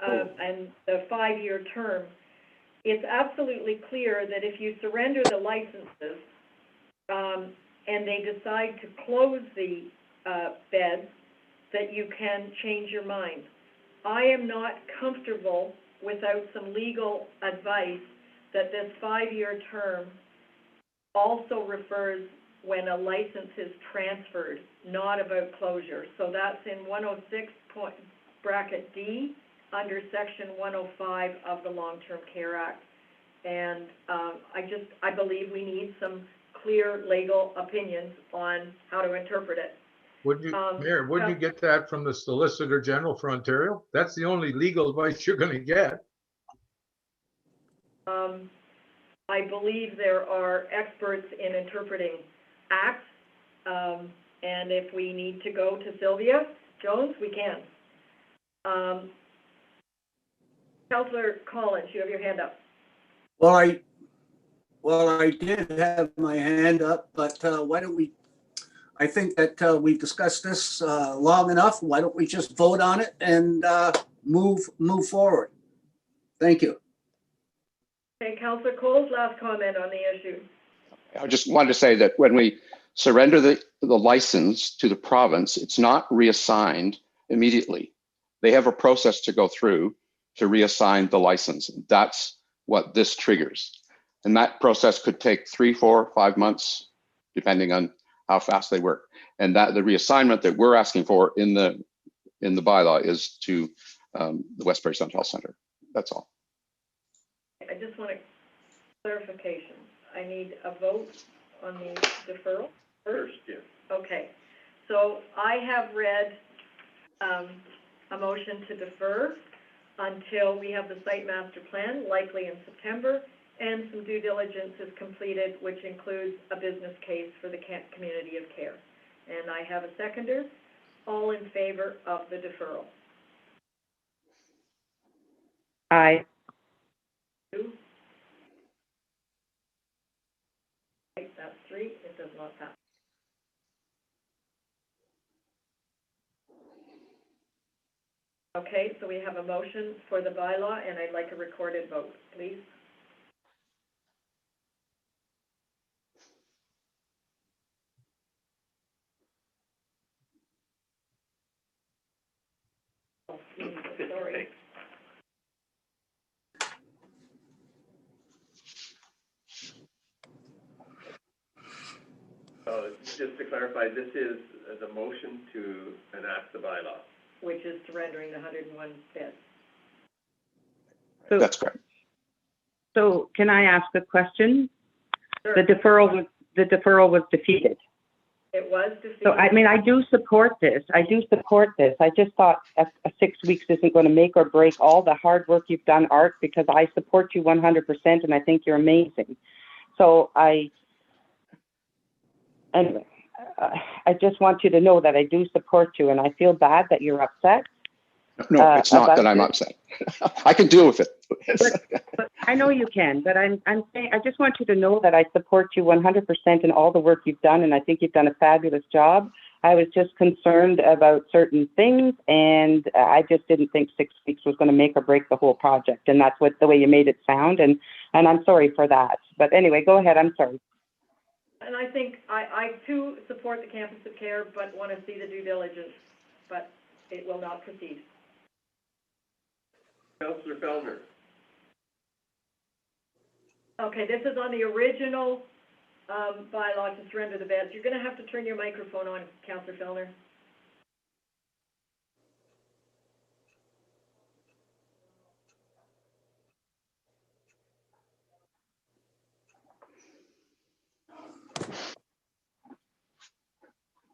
and the 5-year term. It's absolutely clear that if you surrender the licenses and they decide to close the beds, that you can change your mind. I am not comfortable without some legal advice that this 5-year term also refers when a license is transferred, not about closure. So that's in 106 bracket D under section 105 of the Long-Term Care Act. And I believe we need some clear legal opinions on how to interpret it. Wouldn't you, Mayor, wouldn't you get that from the Solicitor General for Ontario? That's the only legal advice you're going to get. I believe there are experts in interpreting acts, and if we need to go to Sylvia Jones, we can. Councillor Collins, you have your hand up. Well, I did have my hand up, but why don't we, I think that we've discussed this long enough. Why don't we just vote on it and move forward? Thank you. Okay, Councillor Cole's last comment on the issue. I just wanted to say that when we surrender the license to the province, it's not reassigned immediately. They have a process to go through to reassign the license. That's what this triggers. And that process could take 3, 4, 5 months, depending on how fast they work. And that the reassignment that we're asking for in the bylaw is to the Westbury Sound Health Center. That's all. I just want a clarification. I need a vote on the deferral first. Yeah. Okay. So I have read a motion to defer until we have the site master plan, likely in September, and some due diligence is completed, which includes a business case for the community of care. And I have a seconder. All in favor of the deferral? Aye. 2. Okay, that's 3. It does not pass. Okay, so we have a motion for the bylaw, and I'd like a recorded vote, please. Oh, sorry. Just to clarify, this is the motion to enact the bylaw. Which is surrendering the 101 beds. So, that's correct. So can I ask a question? Sure. The deferral was defeated. It was defeated. So, I mean, I do support this. I just thought 6 weeks isn't going to make or break all the hard work you've done, Art, because I support you 100% and I think you're amazing. So anyway, I just want you to know that I do support you, and I feel bad that you're upset. No, it's not that I'm upset. I can deal with it. But I know you can, but I'm saying, I just want you to know that I support you 100% in all the work you've done, and I think you've done a fabulous job. I was just concerned about certain things, and I just didn't think 6 weeks was going to make or break the whole project, and that's the way you made it sound, and I'm sorry for that. But anyway, go ahead. I'm sorry. And I think I too support the campus of care, but want to see the due diligence, but it will not proceed. Councillor Fellner. Okay, this is on the original, bylaw to surrender the beds. You're gonna have to turn your microphone on, Councillor Fellner.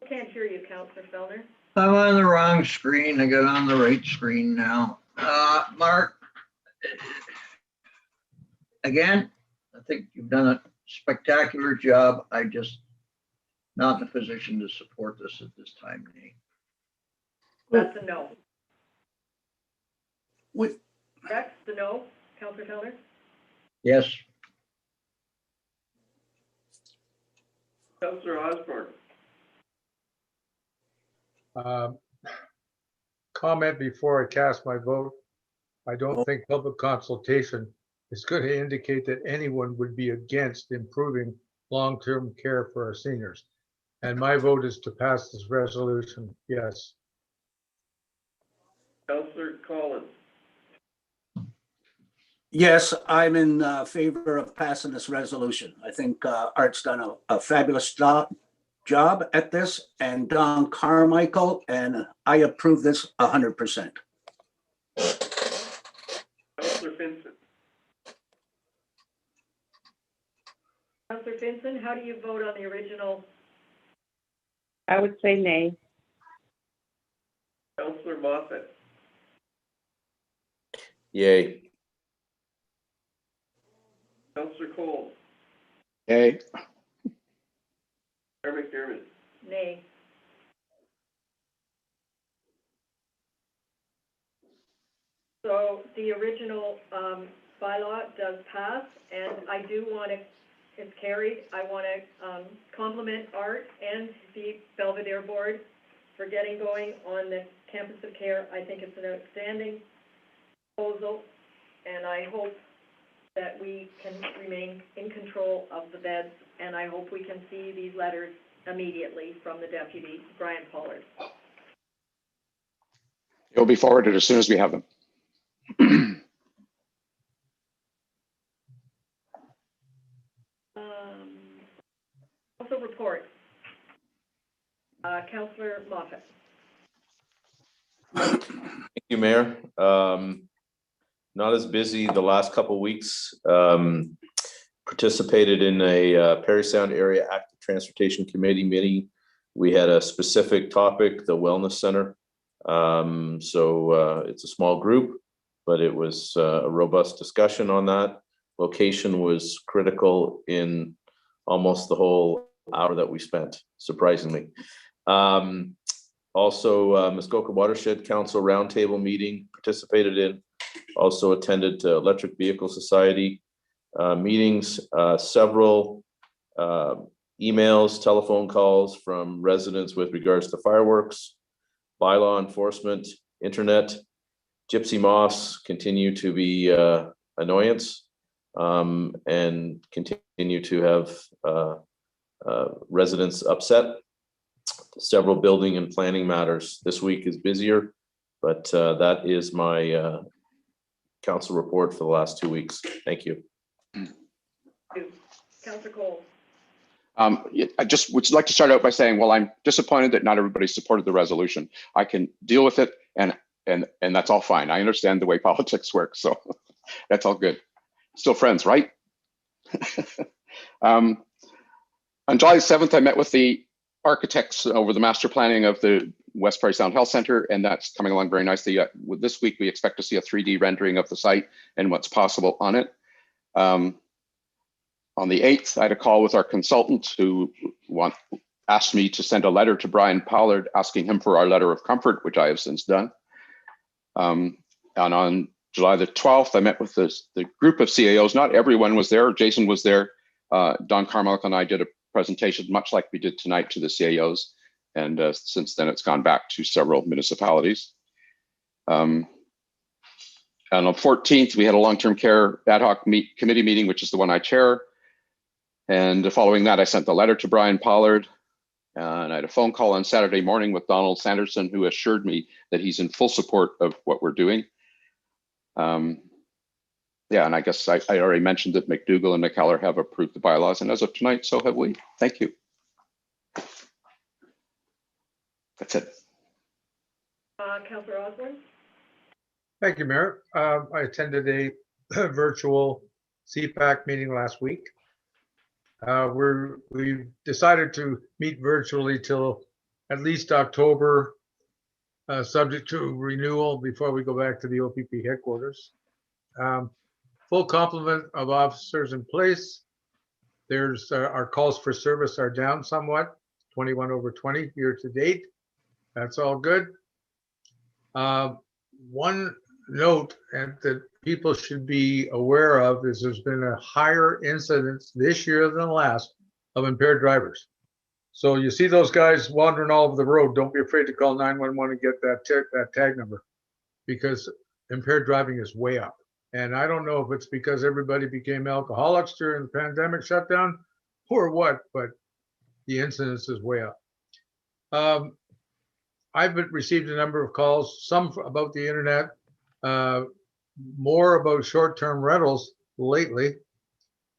I can't hear you, Councillor Fellner. I'm on the wrong screen. I got on the right screen now. Mark, again, I think you've done a spectacular job. I just not in a position to support this at this time, Nate. That's a no. With, Correct, the no, Councillor Fellner? Yes, Councillor Osborne. Comment before I cast my vote. I don't think public consultation is going to indicate that anyone would be against improving long-term care for our seniors. And my vote is to pass this resolution, yes. Councillor Collins. yes, I'm in favor of passing this resolution. I think Art's done a fabulous job at this, and Don Carmichael, and I approve this 100%. Councillor Vincent. Councillor Vincent, how do you vote on the original? I would say nay. Councillor Moffett. Yay. Councillor Cole. Okay, Mayor McDermott. Nay. So the original, bylaw does pass, and I do want to, it's carried. I want to, compliment Art and the Belvedere Board for getting going on the campus of care. I think it's an outstanding proposal, and I hope that we can remain in control of the beds, and I hope we can see these letters immediately from the Deputy, Brian Pollard. it'll be forwarded as soon as we have them. Also report. Councillor Moffett. Thank you, Mayor. Not as busy the last couple of weeks. Participated in a Perry Sound Area Active Transportation Committee meeting. We had a specific topic, the Wellness Center. So it's a small group, but it was a robust discussion on that. Location was critical in almost the whole hour that we spent, surprisingly. Also, Muskoka Watershed Council Roundtable meeting participated in. Also attended Electric Vehicle Society meetings, several emails, telephone calls from residents with regards to fireworks, bylaw enforcement, internet. Gypsy moths continue to be annoyance and continue to have residents upset. Several building and planning matters. This week is busier, but that is my council report for the last 2 weeks. Thank you. Councillor Cole. I just would like to start out by saying, well, I'm disappointed that not everybody supported the resolution. I can deal with it, and that's all fine. I understand the way politics work, so that's all good. Still friends, right? On July 7th, I met with the architects over the master planning of the West Prairie Sound Health Center, and that's coming along very nicely. This week, we expect to see a 3D rendering of the site and what's possible on it. On the 8th, I had a call with our consultant who asked me to send a letter to Brian Pollard asking him for our letter of comfort, which I have since done. And on July the 12th, I met with the group of CAOs. Not everyone was there. Jason was there. Don Carmichael and I did a presentation, much like we did tonight, to the CAOs. And since then, it's gone back to several municipalities. And on the 14th, we had a long-term care ad hoc committee meeting, which is the one I chair. And following that, I sent the letter to Brian Pollard. And I had a phone call on Saturday morning with Donald Sanderson, who assured me that he's in full support of what we're doing. The yeah, and I guess I already mentioned that McDougall and McKellar have approved the bylaws, and as of tonight, so have we. Thank you. That's it. Councillor Osborne? Thank you, Mayor. I attended a virtual CPAC meeting last week. We decided to meet virtually till at least October, subject to renewal before we go back to the OPP headquarters. Full complement of officers in place. There's our calls for service are down somewhat, 21 over 20 year to date. That's all good. One note that people should be aware of is there's been a higher incidence this year than last of impaired drivers. So you see those guys wandering all over the road, don't be afraid to call 911 and get that tag number, because impaired driving is way up. And I don't know if it's because everybody became alcoholics during the pandemic shutdown or what, but the incidence is way up. I've received a number of calls, some about the internet, more about short-term rentals lately.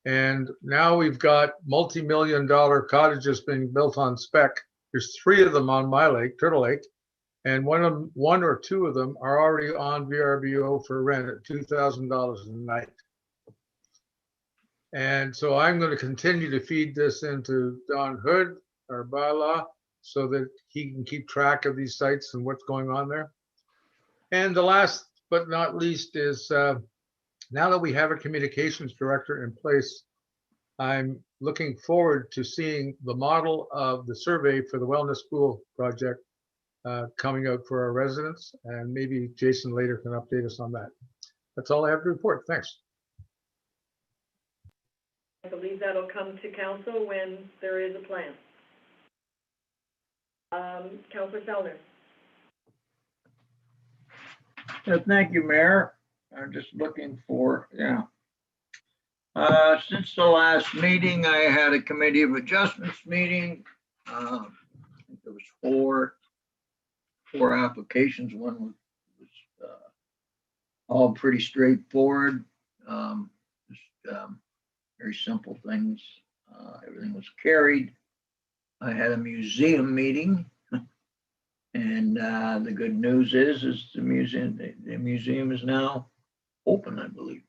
And now we've got multi-million-dollar cottages being built on spec. There's 3 of them on my lake, Turtle Lake, and one or two of them are already on VRBO for rent at $2,000 a night. And so I'm going to continue to feed this into Don Hood, our bylaw, so that he can keep track of these sites and what's going on there. And the last but not least is now that we have a communications director in place, I'm looking forward to seeing the model of the survey for the Wellness School project coming out for our residents, and maybe Jason later can update us on that. That's all I have to report. Thanks. I believe that'll come to council when there is a plan. Councillor Fellner. Thank you, Mayor. I'm just looking for, since the last meeting, I had a committee of adjustments meeting. I think there was four applications. One was all pretty straightforward, very simple things. Everything was carried. I had a museum meeting, and the good news is the museum is now open, I believe.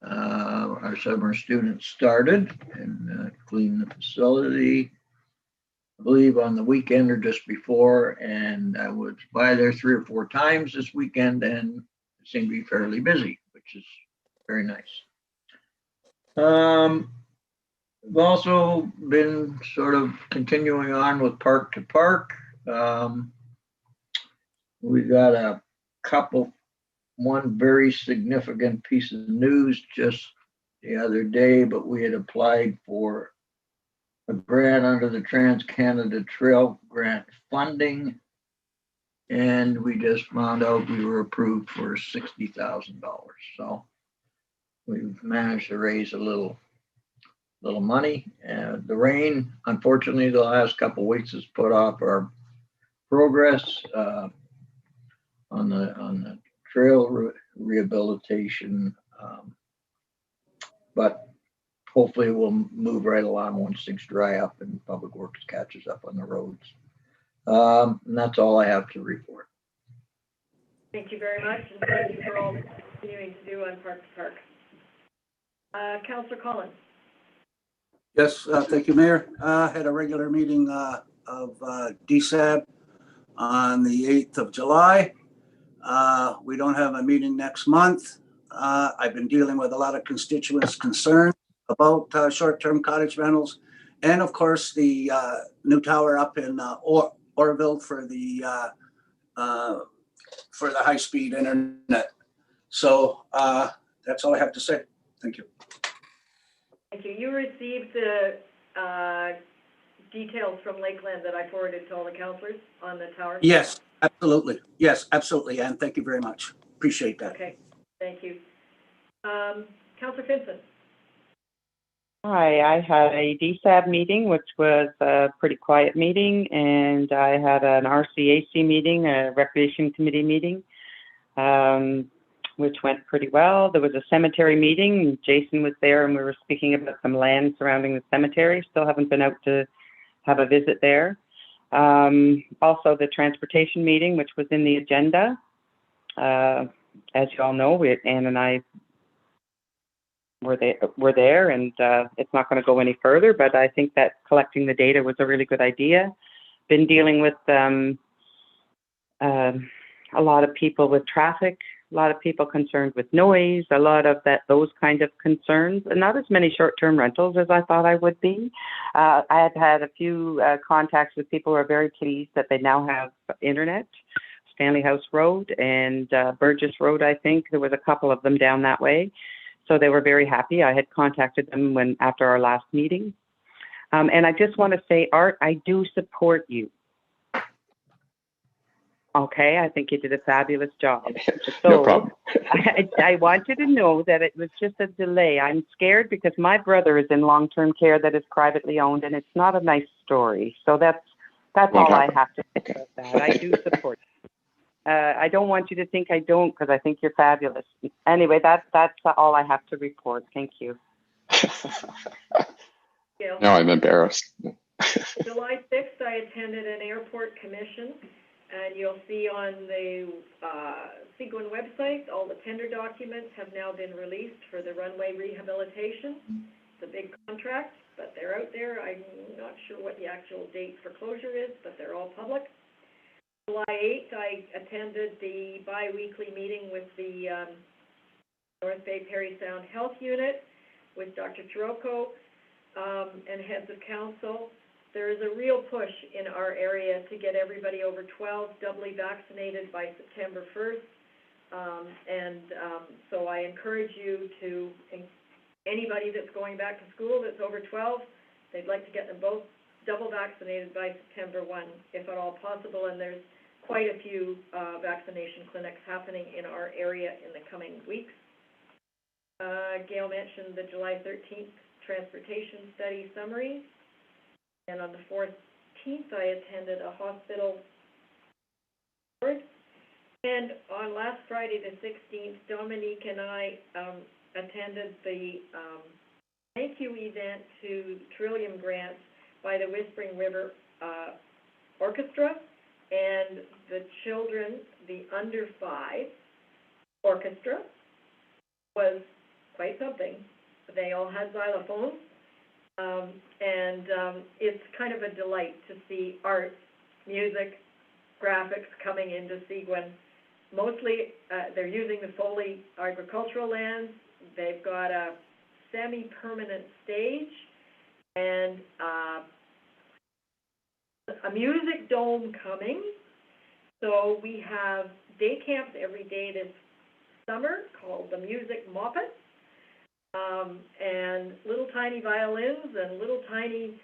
Our summer students started and cleaned the facility, I believe on the weekend or just before, and I was by there 3 or 4 times this weekend, and it seemed to be fairly busy, which is very nice. We've also been sort of continuing on with Park to Park. We got one very significant piece of news just the other day, but we had applied for a grant under the Trans-Canada Trail Grant funding, and we just found out we were approved for $60,000. So we've managed to raise a little money. The rain, unfortunately, the last couple of weeks has put off our progress on the trail rehabilitation, but hopefully we'll move right along once things dry up and Public Works catches up on the roads. And that's all I have to report. Thank you very much, and thank you for all continuing to do on Park to Park. Councillor Collins. Yes, thank you, Mayor. Had a regular meeting of DSAB on the 8th of July. We don't have a meeting next month. I've been dealing with a lot of constituents' concerns about short-term cottage rentals, and of course the new tower up in Orville for the high-speed internet. So that's all I have to say. Thank you. Thank you. You received the details from Lakeland that I forwarded to all the councillors on the tower? Yes, absolutely. Yes, absolutely. And thank you very much. Appreciate that. Okay, thank you. Councillor Finson. Hi, I had a DSAB meeting, which was a pretty quiet meeting, and I had an RCAC meeting, a Recreation Committee meeting. which went pretty well. There was a cemetery meeting. Jason was there, and we were speaking about some land surrounding the cemetery. Still haven't been out to have a visit there. Also, the transportation meeting, which was in the agenda. As you all know, Ann and I were there, and it's not going to go any further, but I think that collecting the data was a really good idea. Been dealing with a lot of people with traffic, a lot of people concerned with noise, a lot of those kind of concerns, and not as many short-term rentals as I thought I would be. I had had a few contacts with people who are very pleased that they now have internet. Stanley House Road and Burgess Road, I think. There was a couple of them down that way. So they were very happy. I had contacted them after our last meeting. And I just want to say, Art, I do support you. Okay, I think you did a fabulous job. So No problem. I want you to know that it was just a delay. I'm scared because my brother is in long-term care that is privately owned, and it's not a nice story. So that's all I have to say about that. I do support you. I don't want you to think I don't, because I think you're fabulous. Anyway, that's all I have to report. Thank you. Now I'm embarrassed. July 6th, I attended an airport commission, and you'll see on the Seguin website, all the tender documents have now been released for the runway rehabilitation. It's a big contract, but they're out there. I'm not sure what the actual date for closure is, but they're all public. July 8th, I attended the bi-weekly meeting with the North Bay Parry Sound Health Unit with Dr. Chirocco and heads of council. There is a real push in our area to get everybody over 12 doubly vaccinated by September 1st. So I encourage you to, anybody that's going back to school that's over 12, they'd like to get them both double vaccinated by September 1, if at all possible, and there's quite a few vaccination clinics happening in our area in the coming weeks. Gail mentioned the July 13th transportation study summary, and on the 14th, I attended a hospital board, and on last Friday, the 16th, Dominique and I attended the thank you event to Trillium Grants by the Whispering River Orchestra, and the children, the under 5 orchestra was quite something. They all had xylophones, it's kind of a delight to see art, music, graphics coming into Seguin. Mostly, they're using the Foley agricultural lands. They've got a semi-permanent stage and a music dome coming. So we have day camps every day this summer called the Music Moppet, and little tiny violins and little tiny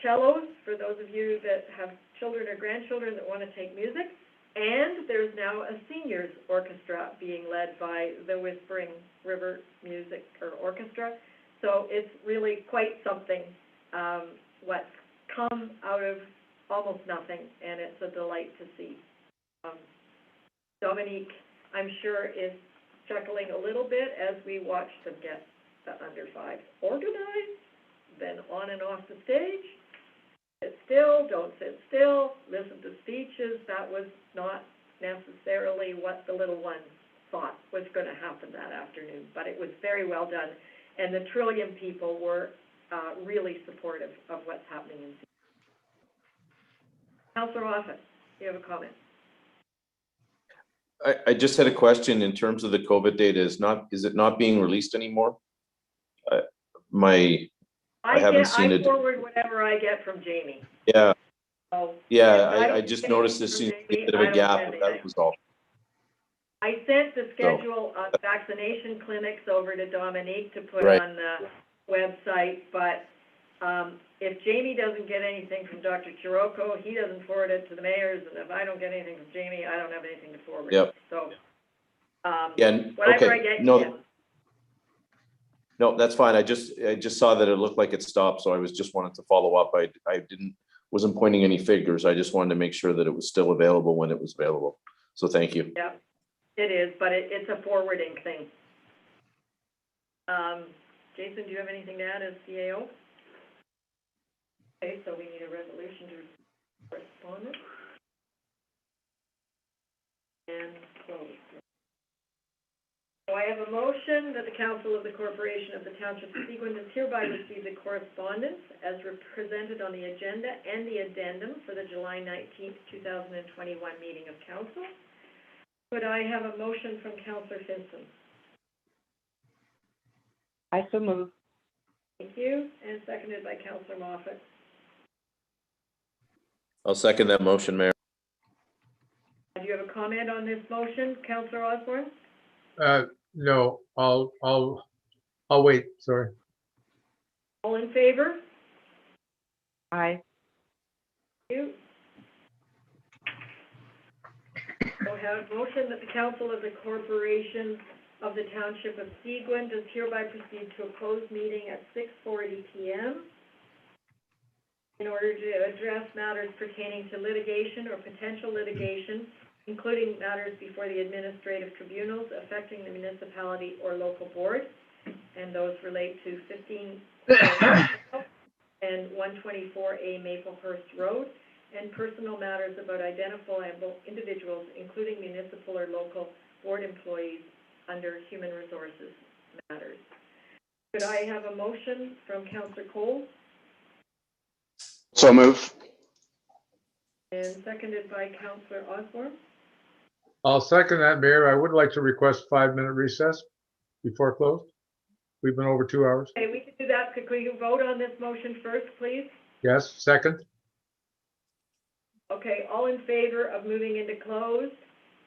cellos for those of you that have children or grandchildren that want to take music. And there's now a seniors orchestra being led by the Whispering River Music or Orchestra. So it's really quite something what's come out of almost nothing, and it's a delight to see. Dominique, I'm sure, is chuckling a little bit as we watch them get the under 5 organized, then on and off the stage. Sit still, don't sit still, listen to speeches. That was not necessarily what the little ones thought was going to happen that afternoon, but it was very well done. And the Trillium people were really supportive of what's happening in Seguin. Councillor Moffat, you have a comment? I just had a question in terms of the COVID data. Is it not being released anymore? I haven't seen it. I forward whatever I get from Jamie. Yeah. So, yeah, I just noticed there seems to be a bit of a gap, but that was all. I sent the schedule of vaccination clinics over to Dominique to put on the website, but if Jamie doesn't get anything from Dr. Chirocco, he doesn't forward it to the mayors, and if I don't get anything from Jamie, I don't have anything to forward. Yep. So, yeah, whatever I get, no, no, that's fine. I just saw that it looked like it stopped, so I just wanted to follow up. I wasn't pointing any figures. I just wanted to make sure that it was still available when it was available. So thank you. Yep. It is, but it's a forwarding thing. Jason, do you have anything to add as CAO? Okay, so we need a resolution to correspondence. And close. So I have a motion that the Council of the Corporation of the Township of Seguin does hereby receive the correspondence as presented on the agenda and the addendum for the July 19th, 2021 meeting of Council. Could I have a motion from Councillor Finson? I so move. Thank you, and seconded by Councillor Moffat. I'll second that motion, Mayor. Do you have a comment on this motion, Councillor Osborne? No, I'll wait, sorry. All in favor? Aye. Thank you. So I have a motion that the Council of the Corporation of the Township of Seguin does hereby proceed to a closed meeting at 6:40 p.m. in order to address matters pertaining to litigation or potential litigation, including matters before the administrative tribunals affecting the municipality or local board, and those relate to 15 and 124A Maplehurst Road, and personal matters about identifiable individuals, including municipal or local board employees under human resources matters. Could I have a motion from Councillor Cole So move. and seconded by Councillor Osborne? I'll second that, Mayor. I would like to request a 5-minute recess before close. We've been over 2 hours. Okay, we can do that. Could we vote on this motion first, please? Yes, second? Okay, all in favor of moving into closed?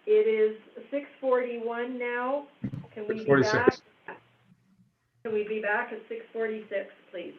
It is 6:41 now. Can we be back? 6:46. Can we be back at 6:46, please?